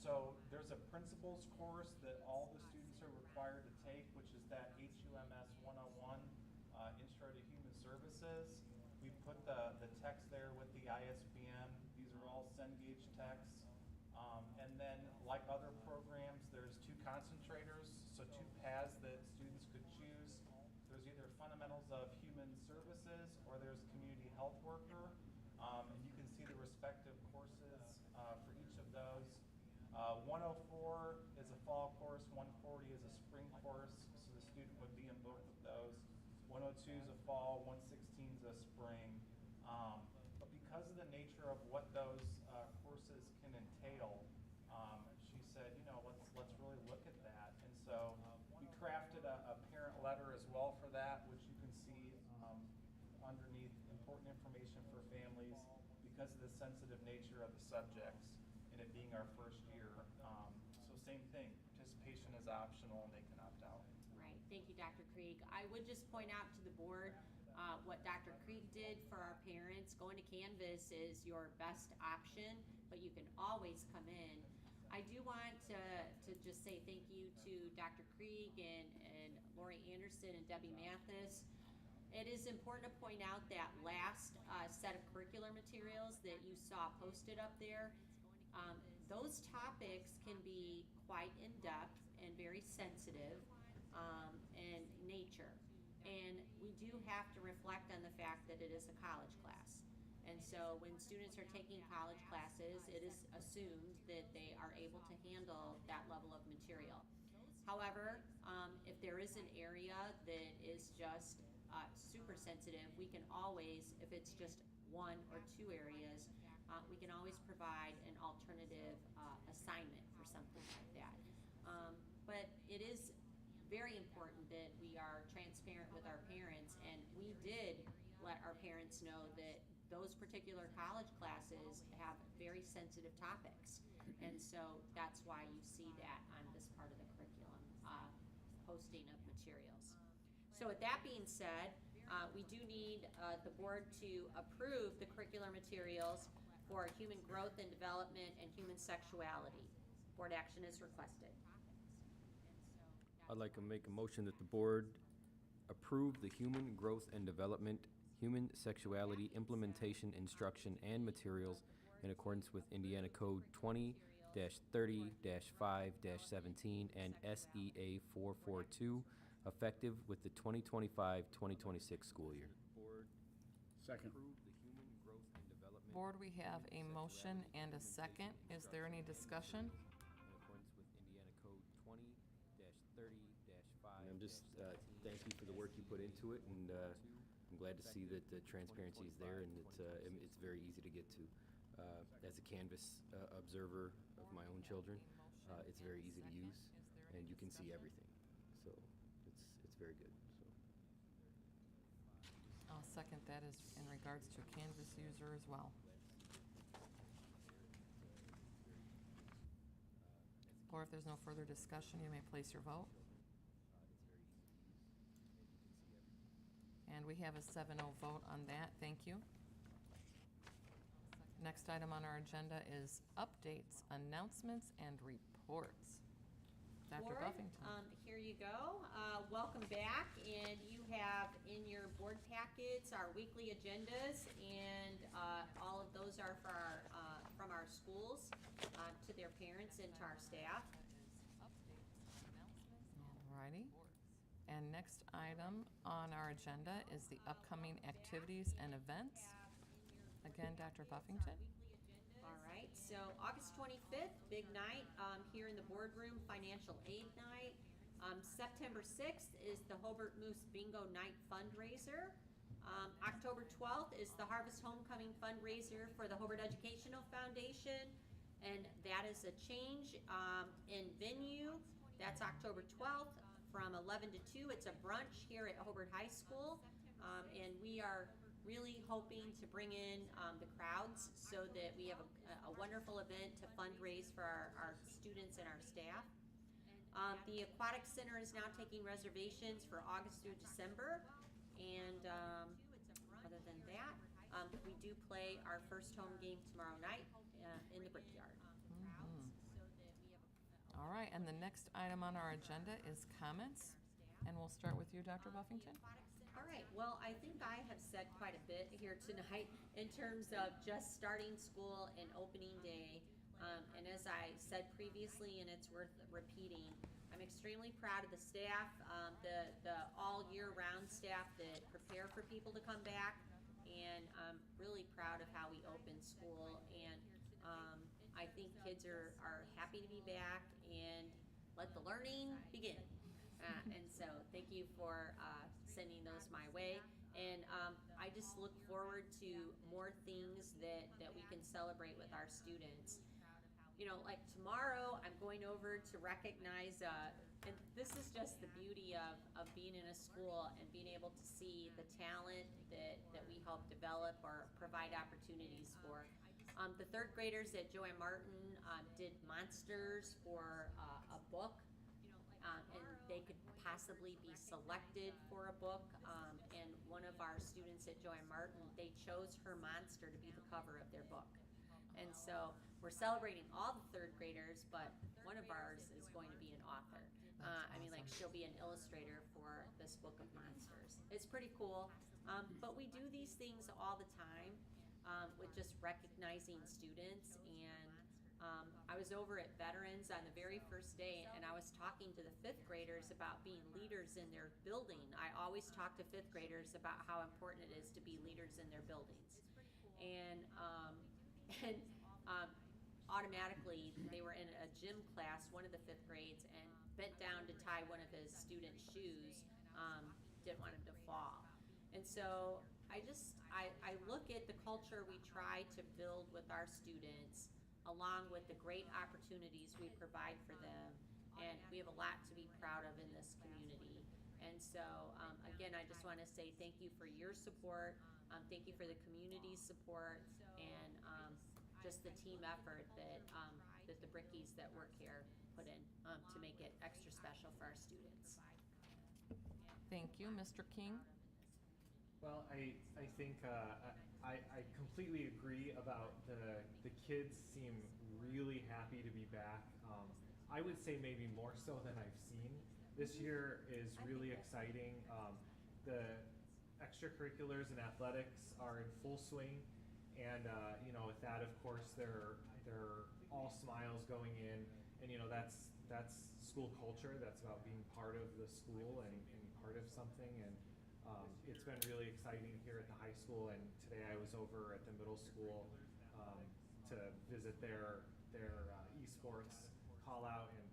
So there's a principles course that all the students are required to take, which is that HUMS 101, Intro to Human Services. We put the text there with the ISBN. These are all Cengage texts. And then, like other programs, there's 2 concentrators, so 2 paths that students could choose. There's either Fundamentals of Human Services or there's Community Health Worker. And you can see the respective courses for each of those. 104 is a fall course, 140 is a spring course, so the student would be in both of those. 102 is a fall, 116 is a spring. But because of the nature of what those courses can entail, she said, let's really look at that. And so we crafted a parent letter as well for that, which you can see underneath important information for families because of the sensitive nature of the subjects and it being our first year. So same thing, participation is optional and they can opt out. Right. thank you, Dr. Krieg. I would just point out to the board what Dr. Krieg did for our parents. Going to Canvas is your best option, but you can always come in. I do want to just say thank you to Dr. Krieg and Lori Anderson and Debbie Mathis. It is important to point out that last set of curricular materials that you saw posted up there, those topics can be quite in-depth and very sensitive in nature. And we do have to reflect on the fact that it is a college class. And so when students are taking college classes, it is assumed that they are able to handle that level of material. However, if there is an area that is just super sensitive, we can always, if it's just one or two areas, we can always provide an alternative assignment for something like that. But it is very important that we are transparent with our parents, and we did let our parents know that those particular college classes have very sensitive topics. And so that's why you see that on this part of the curriculum, posting of materials. So with that being said, we do need the board to approve the curricular materials for human growth and development and human sexuality. Board action is requested. I'd like to make a motion that the board approve the human growth and development, human sexuality implementation instruction and materials in accordance with Indiana Code 20-30-5-17 and SEA 442, effective with the 2025-2026 school year. Second. Board, we have a motion and a second. Is there any discussion? In accordance with Indiana Code 20-30-5. And I'm just, thank you for the work you put into it, and I'm glad to see that the transparency is there, and it's very easy to get to. As a Canvas observer of my own children, it's very easy to use, and you can see everything. So it's very good. So. I'll second that as in regards to a Canvas user as well. Or if there's no further discussion, you may place your vote. And we have a 7-0 vote on that. Thank you. Next item on our agenda is updates, announcements, and reports. Dr. Board, Buffington. here you go. Welcome back, and you have in your board packets our weekly agendas, and all of those are for our, from our schools to their parents and to our staff. Alrighty. And next item on our agenda is the upcoming activities and events. Again, Dr. Buffington. All right, so August 25th, big night here in the boardroom, financial aid night. September 6th is the Hobart Moose Bingo Night fundraiser. October 12th is the Harvest Homecoming fundraiser for the Hobart Educational Foundation, and that is a change in venue. That's October 12th from 11 to 2. It's a brunch here at Hobart High School, and we are really hoping to bring in the crowds so that we have a wonderful event to fundraise for our students and our staff. The Aquatic Center is now taking reservations for August through December, and other than that, we do play our first home game tomorrow night in the Brickyard. All right, and the next item on our agenda is comments, and we'll start with you, Dr. Buffington. All right, well, I think I have said quite a bit here tonight in terms of just starting school and opening day. And as I said previously, and it's worth repeating, I'm extremely proud of the staff, the all year round staff that prepare for people to come back. And I'm really proud of how we open school. And I think kids are happy to be back, and let the learning begin. And so thank you for sending those my way. And I just look forward to more things that we can celebrate with our students. You know, like tomorrow, I'm going over to recognize, and this is just the beauty of being in a school and being able to see the talent that we help develop or provide opportunities for. The third graders at Joanne Martin did monsters for a book. And they could possibly be selected for a book. And one of our students at Joanne Martin, they chose her monster to be the cover of their book. And so we're celebrating all the third graders, but one of ours is going to be an author. Like she'll be an illustrator for this book of monsters. It's pretty cool. But we do these things all the time with just recognizing students. And I was over at Veterans on the very first day, and I was talking to the fifth graders about being leaders in their building. I always talk to fifth graders about how important it is to be leaders in their buildings. And automatically, they were in a gym class, one of the fifth grades, and bent down to tie one of his student's shoes, didn't want him to fall. And so I look at the culture we try to build with our students, along with the great opportunities we provide for them, and we have a lot to be proud of in this community. And so, again, I just want to say thank you for your support, thank you for the community's support, and just the team effort that the Brickies that work here put in to make it extra special for our students. Thank you. Mr. King? Well, I think I completely agree about the kids seem really happy to be back. I would say maybe more so than I've seen. This year is really exciting. The extracurriculars and athletics are in full swing, and with that, of course, they're all smiles going in, and that's school culture. That's about being part of the school and part of something. And it's been really exciting here at the high school. And today I was over at the middle school to visit their esports call out, and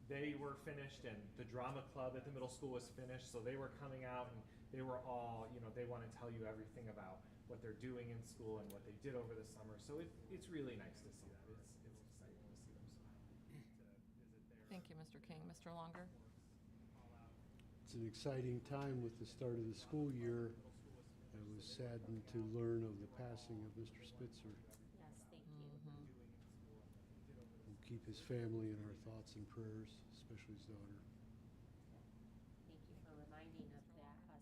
they were finished, and the drama club at the middle school was finished. So they were coming out, and they were all, they want to tell you everything about what they're doing in school and what they did over the summer. So it's really nice to see that. It's exciting to see them to visit there. Thank you, Mr. King. Mr. Longer? It's an exciting time with the start of the school year. I was saddened to learn of the passing of Mr. Spitzer. Yes, thank you. We'll keep his family in our thoughts and prayers, especially his daughter. Thank you for reminding us of that.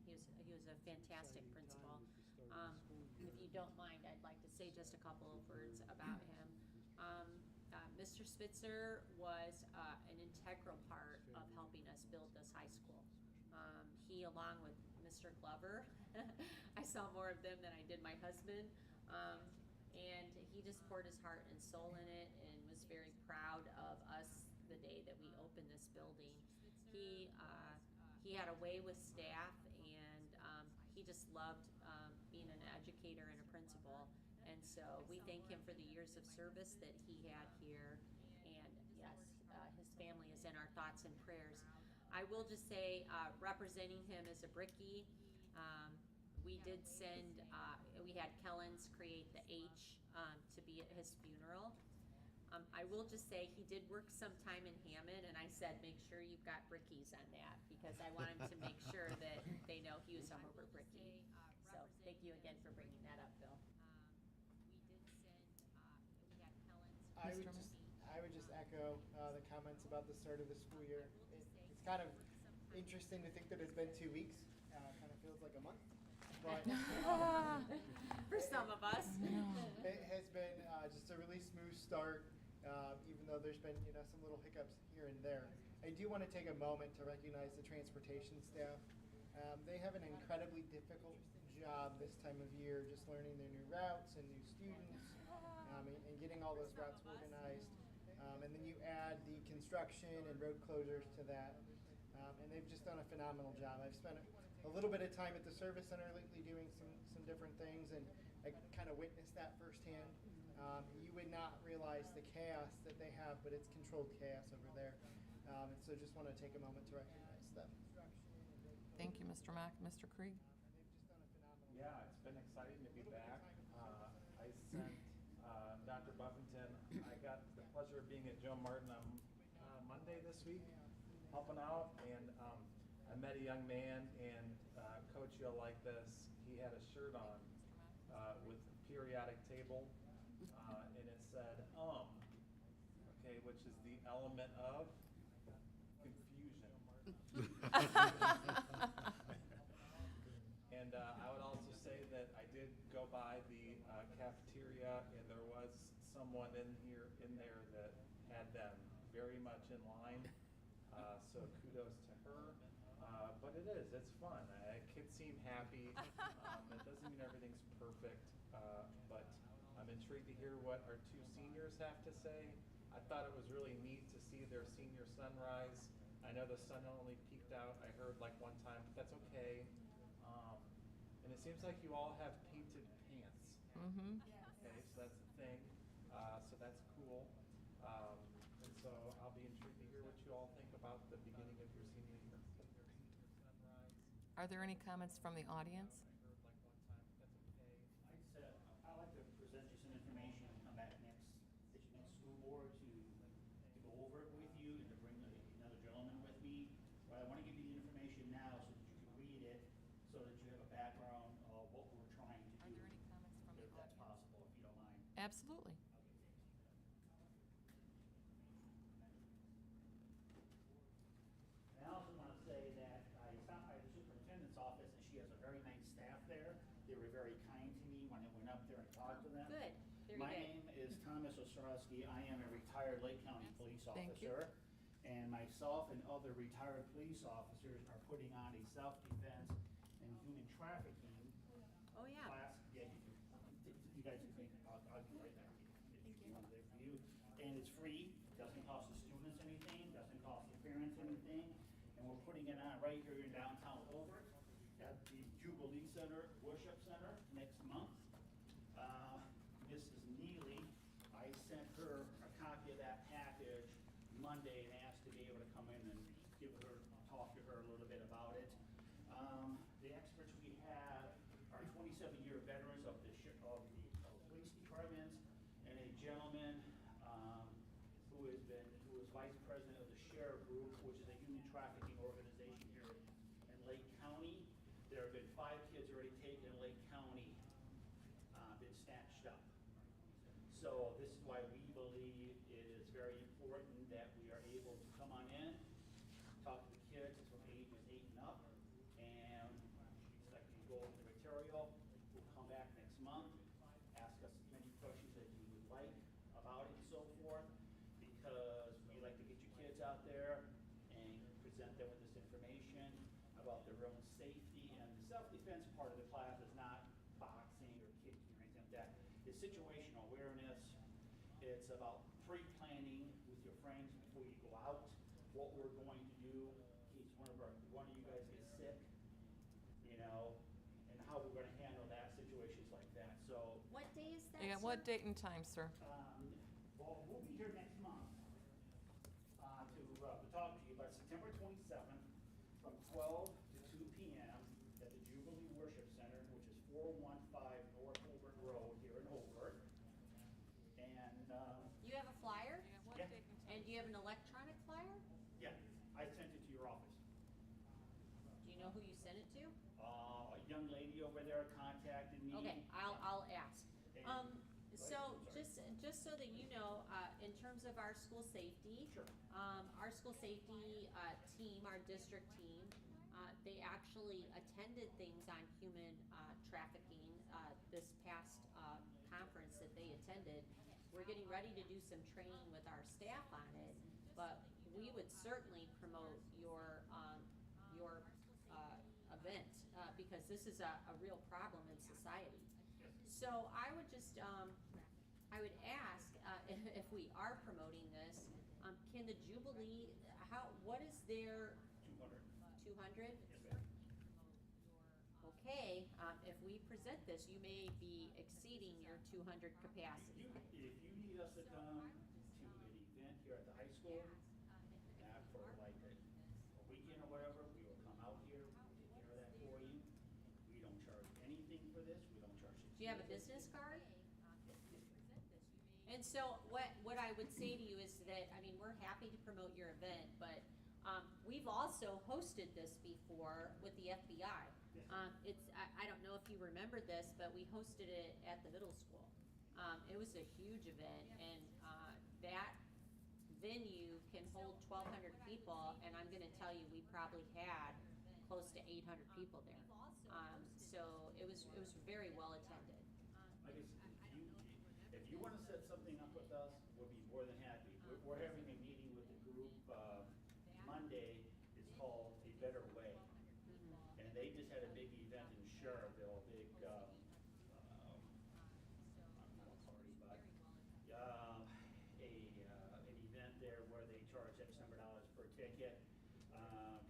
He was a fantastic principal. If you don't mind, I'd like to say just a couple of words about him. Mr. Spitzer was an integral part of helping us build this high school. He, along with Mr. Glover, I saw more of them than I did my husband, and he just poured his heart and soul in it, and was very proud of us the day that we opened this building. He had a way with staff, and he just loved being an educator and a principal. And so we thank him for the years of service that he had here. And yes, his family is in our thoughts and prayers. I will just say, representing him as a Brickie, we did send, we had Kellens create the H to be at his funeral. I will just say he did work some time in Hammond, and I said, make sure you've got Brickies on that, because I want him to make sure that they know he was a Hobart Brickie. So thank you again for bringing that up, Bill. I would just echo the comments about the start of the school year. It's kind of interesting to think that it's been 2 weeks. Kind of feels like a month. But for some of us, it has been just a really smooth start, even though there's been some little hiccups here and there. I do want to take a moment to recognize the transportation staff. They have an incredibly difficult job this time of year, just learning their new routes and new students, and getting all those routes organized. And then you add the construction and road closures to that, and they've just done a phenomenal job. I've spent a little bit of time at the service center lately doing some different things, and I kind of witnessed that firsthand. You would not realize the chaos that they have, but it's controlled chaos over there. And so just want to take a moment to recognize them. Thank you, Mr. Mack. Mr. Krieg? Yeah, it's been exciting to be back. I sent Dr. Buffington, I got the pleasure of being at Joe Martin on Monday this week, helping out, and I met a young man, and Coach, you'll like this, he had a shirt on with periodic table, and it said, okay, which is the element of confusion. And I would also say that I did go by the cafeteria, and there was someone in there that had them very much in line. So kudos to her. But it's fun. Kids seem happy. It doesn't mean everything's perfect, but I'm intrigued to hear what our two seniors have to say. I thought it was really neat to see their senior sunrise. I know the sun only peaked out, I heard like one time, but that's okay. And it seems like you all have painted pants. Mm-hmm. Okay, so that's the thing. So that's cool. And so I'll be intrigued to hear what you all think about the beginning of your senior year. Are there any comments from the audience? I'd like to present you some information and come back next school board to go over it with you and to bring another gentleman with me. But I want to give you the information now so that you can read it, so that you have a background of what we're trying to do. Are there any comments from the If that's audience? possible, if you don't mind. Absolutely. I also want to say that I stopped by the superintendent's office, and she has a very nice staff there. They were very kind to me when I went up there and talked to them. Good, very My good. name is Thomas Ostrowski. I am a retired Lake County police Thank you. officer. And myself and other retired police officers are putting on a self-defense and human trafficking Oh, yeah. class. Yeah, you guys can think, I'll be right back. It's one there for you. And it's free, doesn't cost the students anything, doesn't cost the parents anything. And we're putting it on right here in downtown Hobart at the Jubilee Center, Worship Center next month. Mrs. Neely, I sent her a copy of that package Monday and asked to be able to come in and talk to her a little bit about it. The experts we have are 27-year veterans of the police departments, and a gentleman who is vice president of the Share Group, which is a human trafficking organization here in Lake County. There have been 5 kids already taken in Lake County, been snatched up. So this is why we believe it is very important that we are able to come on in, talk to the kids from ages 8 and up, and like you go over the material. We'll come back next month, ask us as many questions as you would like about it and so forth, because we like to get your kids out there and present them with this information about their own safety. And the self-defense part of the class is not boxing or kicking or anything like that. It's situational awareness. It's about pre-planning with your friends before you go out, what we're going to do in case one of you guys gets sick, and how we're going to handle that, situations like that. So, What day is that, Yeah, sir? what date and time, sir? well, we'll be here next month to talk to you, but September 27th from 12 to 2 p.m. at the Jubilee Worship Center, which is 415 North Hobart Road here in Hobart. And, You have a flyer? yeah, And do you have an electronic flyer? yeah, I sent it to your office. Do you know who you sent it to? A young lady over there contacted me. Okay, I'll ask. And- So just so that you know, in terms of our school safety, Sure. Our school safety team, our district team, they actually attended things on human trafficking this past conference that they attended. We're getting ready to do some training with our staff on it, but we would certainly promote your event because this is a real problem in society. So I would just, I would ask, if we are promoting this, can the Jubilee, what is their? 200. 200? Yes, ma'am. Okay, if we present this, you may be exceeding your 200 capacity. If you need us to come to an event here at the high school, for like a weekend or whatever, we will come out here, we'll take care of that for you. We don't charge anything for this, we don't charge. Do you have a business card? And so what I would say to you is that, I mean, we're happy to promote your event, but we've also hosted this before with the FBI. I don't know if you remember this, but we hosted it at the middle school. It was a huge event, and that venue can hold 1,200 people, and I'm gonna tell you, we probably had close to 800 people there. So it was very well attended. Like I said, if you want to set something up with us, we'll be more than happy. We're having a meeting with the group Monday. It's called A Better Way. And they just had a big event in Sherrville, big, not a party, but an event there where they charge X number of dollars per ticket.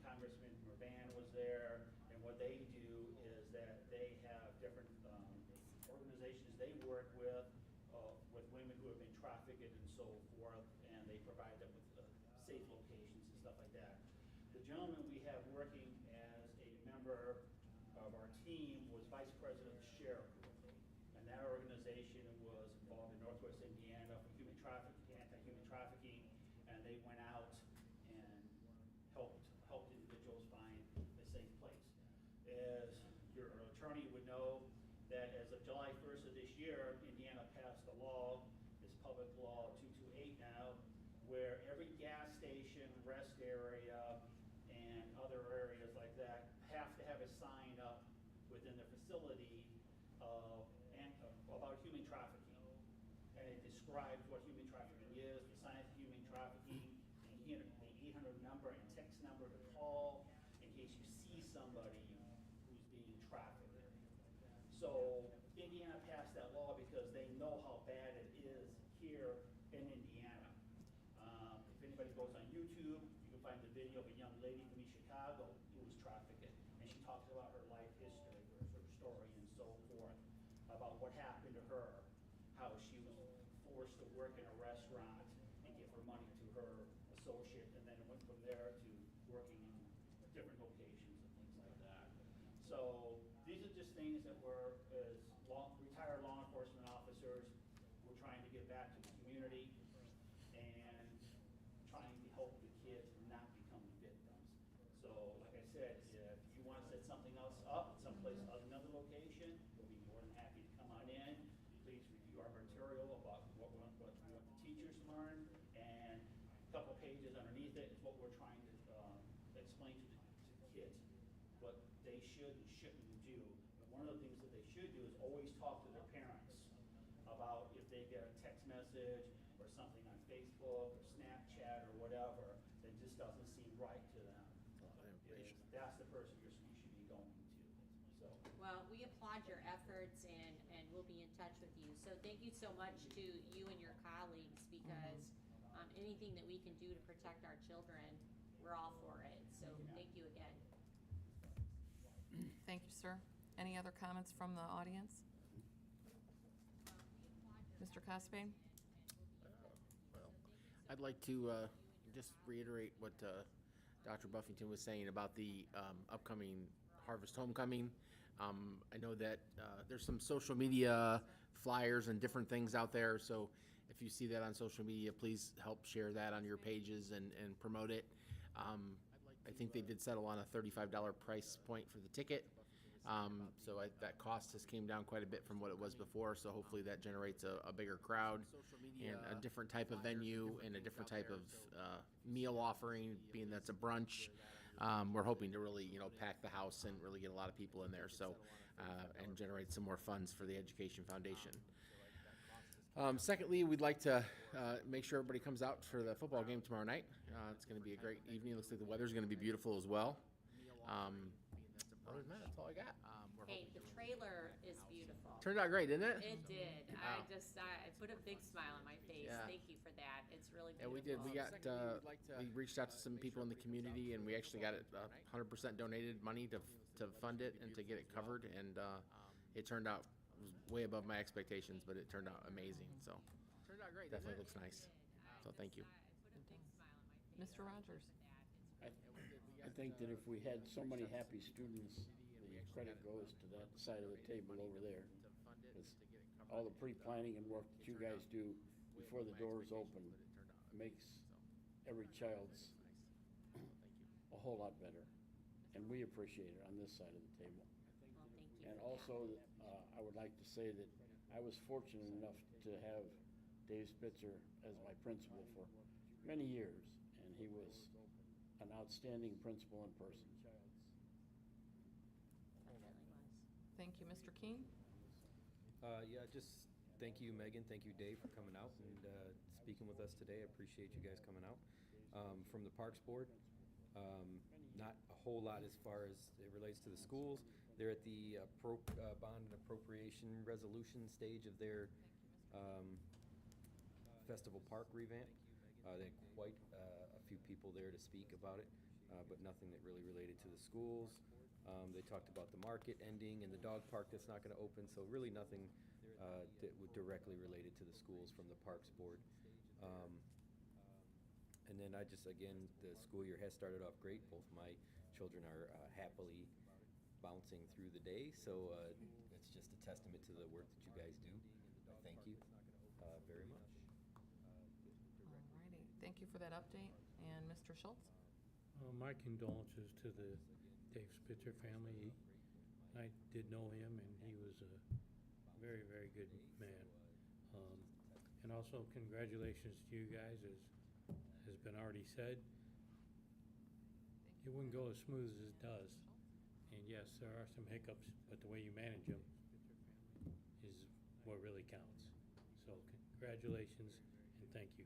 Congressman Mervan was there, and what they do is that they have different organizations they work with women who have been trafficked and so forth, and they provide them with safe locations and stuff like that. The gentleman we have working as a member of our team was vice president of the sheriff group, and that organization was involved in Northwest Indiana for human trafficking, anti-human trafficking, and they went out and helped individuals find a safe place. As your attorney would know, that as of July 1st of this year, Indiana passed a law, it's Public Law 228 now, where every gas station, rest area, and other areas like that have to have a sign up within the facility about human trafficking. And it describes what human trafficking is, the signs of human trafficking, the 800 number and text number to call in case you see somebody who's being trafficked. So Indiana passed that law because they know how bad it is here in Indiana. If anybody goes on YouTube, you can find the video of a young lady from East Chicago who was trafficked, and she talks about her life history, her story, and so forth, about what happened to her, how she was forced to work in a restaurant and give her money to her associate, and then it went from there to working in different locations and things like that. So these are just things that we're, as retired law enforcement officers, we're trying to give back to the community and trying to help the kids not become victims. So like I said, if you want to set something else up someplace, another location, we'll be more than happy to come on in. Please review our material about what we want the teachers to learn, and a couple pages underneath it is what we're trying to explain to the kids, what they should and shouldn't do. And one of the things that they should do is always talk to their parents about if they get a text message or something on Facebook or Snapchat or whatever that just doesn't seem right to them. That's the person you should be going to. So. Well, we applaud your efforts, and we'll be in touch with you. So thank you so much to you and your colleagues, because anything that we can do to protect our children, we're all for it. So thank you again. Thank you, sir. Any other comments from the audience? Mr. Cospain? Well, I'd like to just reiterate what Dr. Buffington was saying about the upcoming Harvest Homecoming. I know that there's some social media flyers and different things out there, so if you see that on social media, please help share that on your pages and promote it. I think they did settle on a $35 price point for the ticket. So that cost has came down quite a bit from what it was before, so hopefully that generates a bigger crowd and a different type of venue and a different type of meal offering, being that's a brunch. We're hoping to really, pack the house and really get a lot of people in there, so and generate some more funds for the Education Foundation. Secondly, we'd like to make sure everybody comes out for the football game tomorrow night. It's going to be a great evening. Looks like the weather's going to be beautiful as well. Other than that, that's all I got. Hey, the trailer is beautiful. Turned out great, didn't it? It did. Wow. I put a big smile on my face. Yeah. Thank you for that. It's really Yeah, beautiful. we did. We got. We reached out to some people in the community, and we actually got it 100% donated money to fund it and to get it covered. And it turned out, it was way above my expectations, but it turned out amazing. So definitely looks nice. So thank you. Mr. Rogers? I think that if we had so many happy students, the credit goes to that side of the table over there. With all the pre-planning and work that you guys do before the doors open makes every child's a whole lot better. And we appreciate it on this side of the table. Well, thank you. And also, I would like to say that I was fortunate enough to have Dave Spitzer as my principal for many years, and he was an outstanding principal and person. Thank you, Mr. King. Yeah, just thank you, Megan. Thank you, Dave, for coming out and speaking with us today. I appreciate you guys coming out. From the Parks Board, not a whole lot as far as it relates to the schools. They're at the bond and appropriation resolution stage of their Festival Park revamp. They had quite a few people there to speak about it, but nothing that really related to the schools. They talked about the market ending and the dog park that's not going to open, so really nothing that would directly related to the schools from the Parks Board. And then again, the school year has started off great. Both my children are happily bouncing through the day, so it's just a testament to the work that you guys do. Thank you very much. Alrighty, thank you for that update. And Mr. Schultz? My condolences to the Dave Spitzer family. I did know him, and he was a very, very good man. And also congratulations to you guys, as has been already said. It wouldn't go as smooth as it does. And yes, there are some hiccups, but the way you manage them is what really counts. So congratulations and thank you.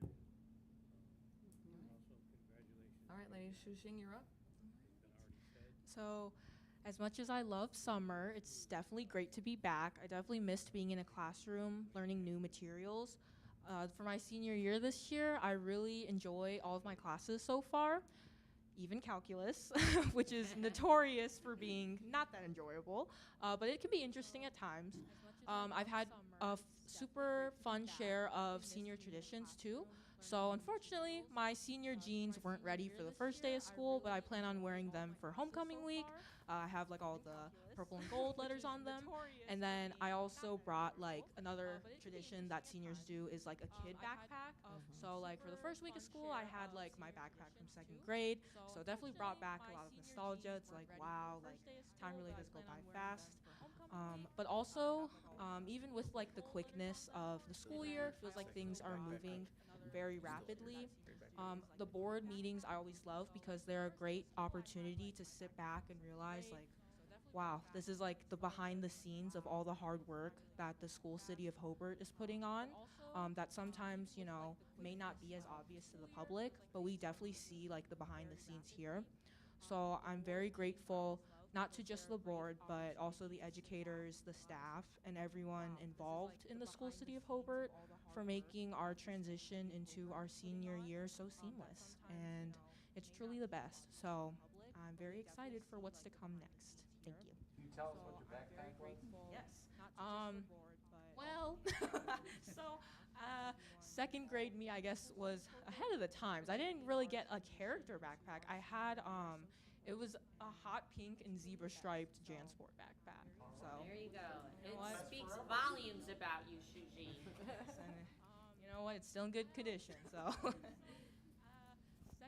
All right, Lady Shuxing, you're up. So, as much as I love summer, it's definitely great to be back. I definitely missed being in a classroom, learning new materials. For my senior year this year, I really enjoy all of my classes so far, even calculus, which is notorious for being not that enjoyable, but it can be interesting at times. I've had a super fun share of senior traditions too. So unfortunately, my senior jeans weren't ready for the first day of school, but I plan on wearing them for homecoming week. I have like all the purple and gold letters on them. And then I also brought like another tradition that seniors do is like a kid backpack. So like for the first week of school, I had like my backpack from 2nd grade. So definitely brought back a lot of nostalgia. It's like, wow, like time really does go by fast. But also, even with like the quickness of the school year, feels like things are moving very rapidly. The board meetings I always love because they're a great opportunity to sit back and realize like, wow, this is like the behind the scenes of all the hard work that the school city of Hobart is putting on, that sometimes, you know, may not be as obvious to the public, but we definitely see like the behind the scenes here. So I'm very grateful, not to just the board, but also the educators, the staff, and everyone involved in the school city of Hobart for making our transition into our senior year so seamless. And it's truly the best. So I'm very excited for what's to come next. Thank you. Can you tell us what your backpack was? Yes. Well, so 2nd grade me, I guess, was ahead of the times. I didn't really get a character backpack. I had it was a hot pink and zebra striped JanSport backpack. So There you go. You know It what? speaks volumes about you, Shuji. and you know what? It's still in good condition. So.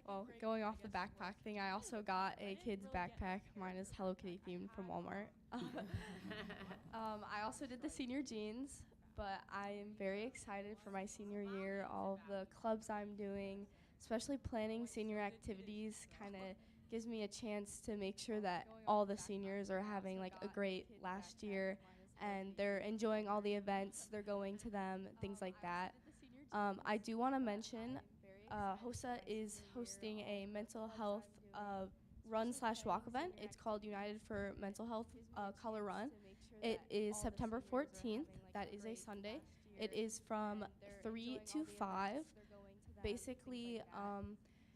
Well, going off the backpack thing, I also got a kid's backpack. Mine is Hello Kitty themed from Walmart. I also did the senior jeans, but I am very excited for my senior year. All of the clubs I'm doing, especially planning senior activities, kind of gives me a chance to make sure that all the seniors are having like a great last year and they're enjoying all the events, they're going to them, things like that. I do want to mention HOSA is hosting a mental health run/walk event. It's called United for Mental Health Color Run. It is September 14th. That is a Sunday. It is from 3 to 5. Basically,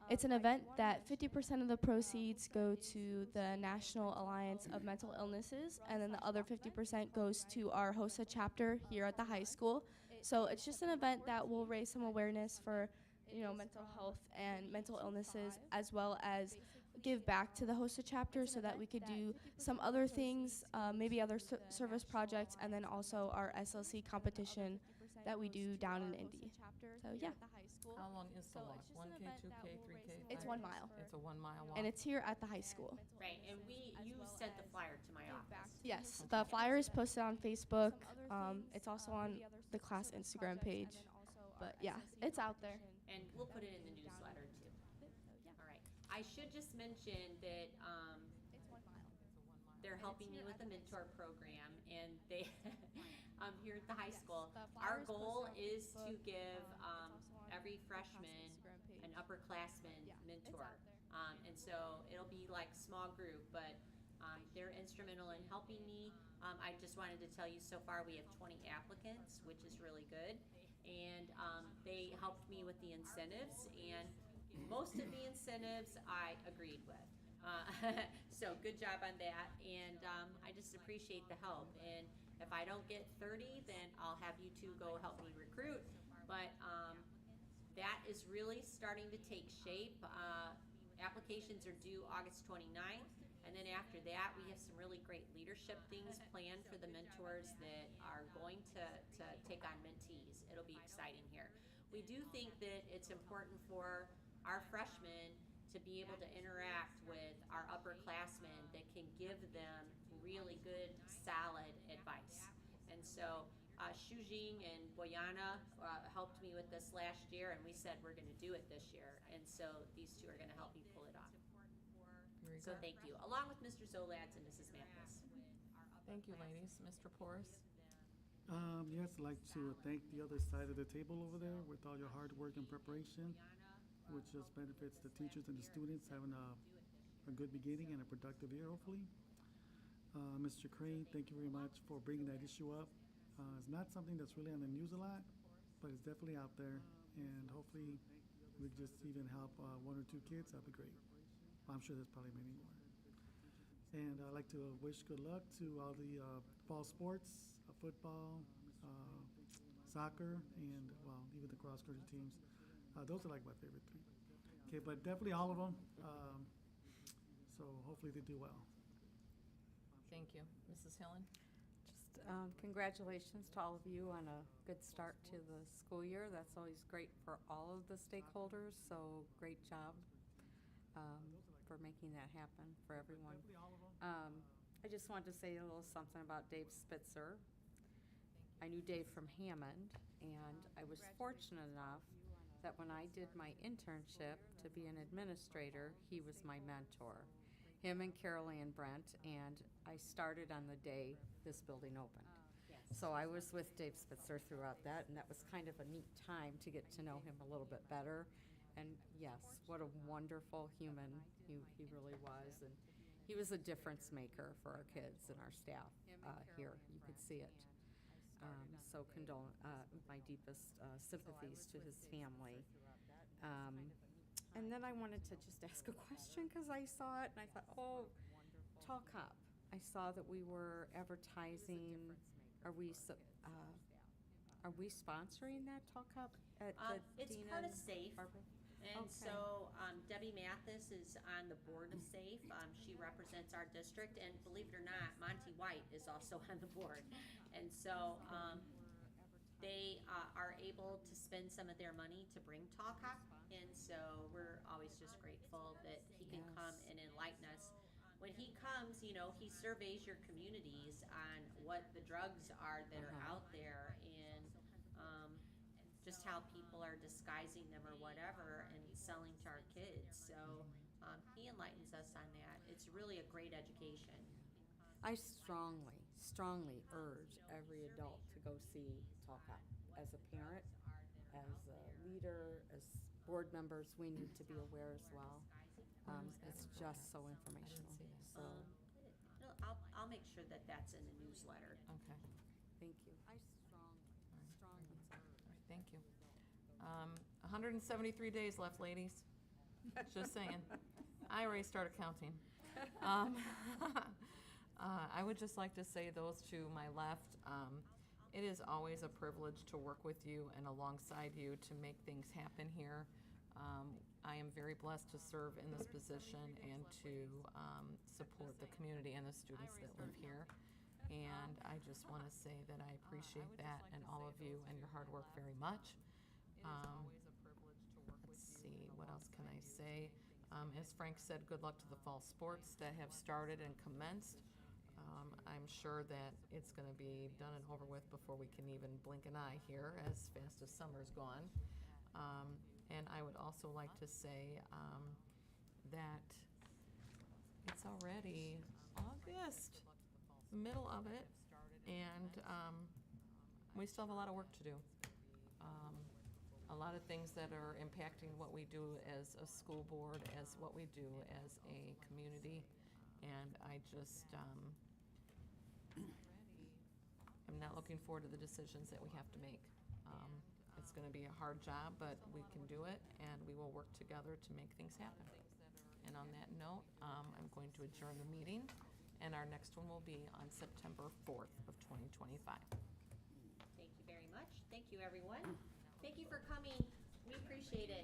it's an event that 50% of the proceeds go to the National Alliance of Mental Illnesses, and then the other 50% goes to our HOSA chapter here at the high school. So it's just an event that will raise some awareness for, you know, mental health and mental illnesses, as well as give back to the HOSA chapter so that we could do some other things, maybe other service projects, and then also our SLC competition that we do down in Indy. So yeah. How long is the walk? 1K, 2K, 3K? It's 1 mile. It's a 1 mile walk. And it's here at the high school. Right, and you sent the flyer to my office. Yes, the flyer is posted on Facebook. It's also on the class Instagram page. But yeah, it's out there. And we'll put it in the newsletter too. All right. I should just mention that, they're helping me with the mentor program, and they, here at the high school. Our goal is to give, every freshman an upperclassman mentor. And so it'll be like small group, but, they're instrumental in helping me. I just wanted to tell you, so far we have 20 applicants, which is really good. And, they helped me with the incentives, and most of the incentives I agreed with. So good job on that, and I just appreciate the help. And if I don't get 30, then I'll have you two go help me recruit. But that is really starting to take shape. Applications are due August 29th, and then after that, we have some really great leadership things planned for the mentors that are going to take on mentees. It'll be exciting here. We do think that it's important for our freshmen to be able to interact with our upperclassmen that can give them really good, solid advice. And so Shujing and Boyana helped me with this last year, and we said we're going to do it this year. And so these two are going to help me pull it off. So thank you, along with Mr. Zolads and Mrs. Mathis. Thank you, ladies. Mr. Porras? Yes, I'd like to thank the other side of the table over there with all your hard work and preparation, which just benefits the teachers and the students having a good beginning and a productive year, hopefully. Mr. Crane, thank you very much for bringing that issue up. It's not something that's really on the news a lot, but it's definitely out there, and hopefully we just even help one or two kids. That'd be great. I'm sure there's probably many more. And I'd like to wish good luck to all the fall sports, football, soccer, and, well, even the cross-country teams. Those are like my favorite three. Okay, but definitely all of them. So hopefully they do well. Thank you. Mrs. Hillen? Just congratulations to all of you on a good start to the school year. That's always great for all of the stakeholders, so great job for making that happen for everyone. I just wanted to say a little something about Dave Spitzer. I knew Dave from Hammond, and I was fortunate enough that when I did my internship to be an administrator, he was my mentor. Him and Carol Ann Brent, and I started on the day this building opened. So I was with Dave Spitzer throughout that, and that was kind of a neat time to get to know him a little bit better. And yes, what a wonderful human he really was. And he was a difference maker for our kids and our staff here. You could see it. So my deepest sympathies to his family. And then I wanted to just ask a question because I saw it and I thought, oh, Tall Cop. I saw that we were advertising. Are we sponsoring that Tall Cop at It's Dean part of and SAFE. Barbara? And Okay. so Debbie Mathis is on the board of SAFE. She represents our district, and believe it or not, Monty White is also on the board. And so they are able to spend some of their money to bring Tall Cop, and so we're always just grateful that he can come and enlighten us. When he comes, he surveys your communities on what the drugs are that are out there, and just how people are disguising them or whatever and selling to our kids. So he enlightens us on that. It's really a great education. I strongly urge every adult to go see Tall Cop. As a parent, as a leader, as board members, we need to be aware as well. It's just so informational. So I'll make sure that that's in the newsletter. Okay. thank you. I strongly urge. All right, thank you. 173 days left, ladies. Just saying. I already started counting. I would just like to say, those to my left, it is always a privilege to work with you and alongside you to make things happen here. I am very blessed to serve in this position and to support the community and the students that live here. And I just want to say that I appreciate that and all of you and your hard work very much. Let's see, what else can I say? As Frank said, good luck to the fall sports that have started and commenced. I'm sure that it's going to be done and over with before we can even blink an eye here, as fast as summer's gone. And I would also like to say that it's already August, the middle of it, and we still have a lot of work to do. A lot of things that are impacting what we do as a school board, as what we do as a community, and I just I'm not looking forward to the decisions that we have to make. It's going to be a hard job, but we can do it, and we will work together to make things happen. And on that note, I'm going to adjourn the meeting, and our next one will be on September 4th of 2025. Thank you very much. Thank you, everyone. Thank you for coming. We appreciate it.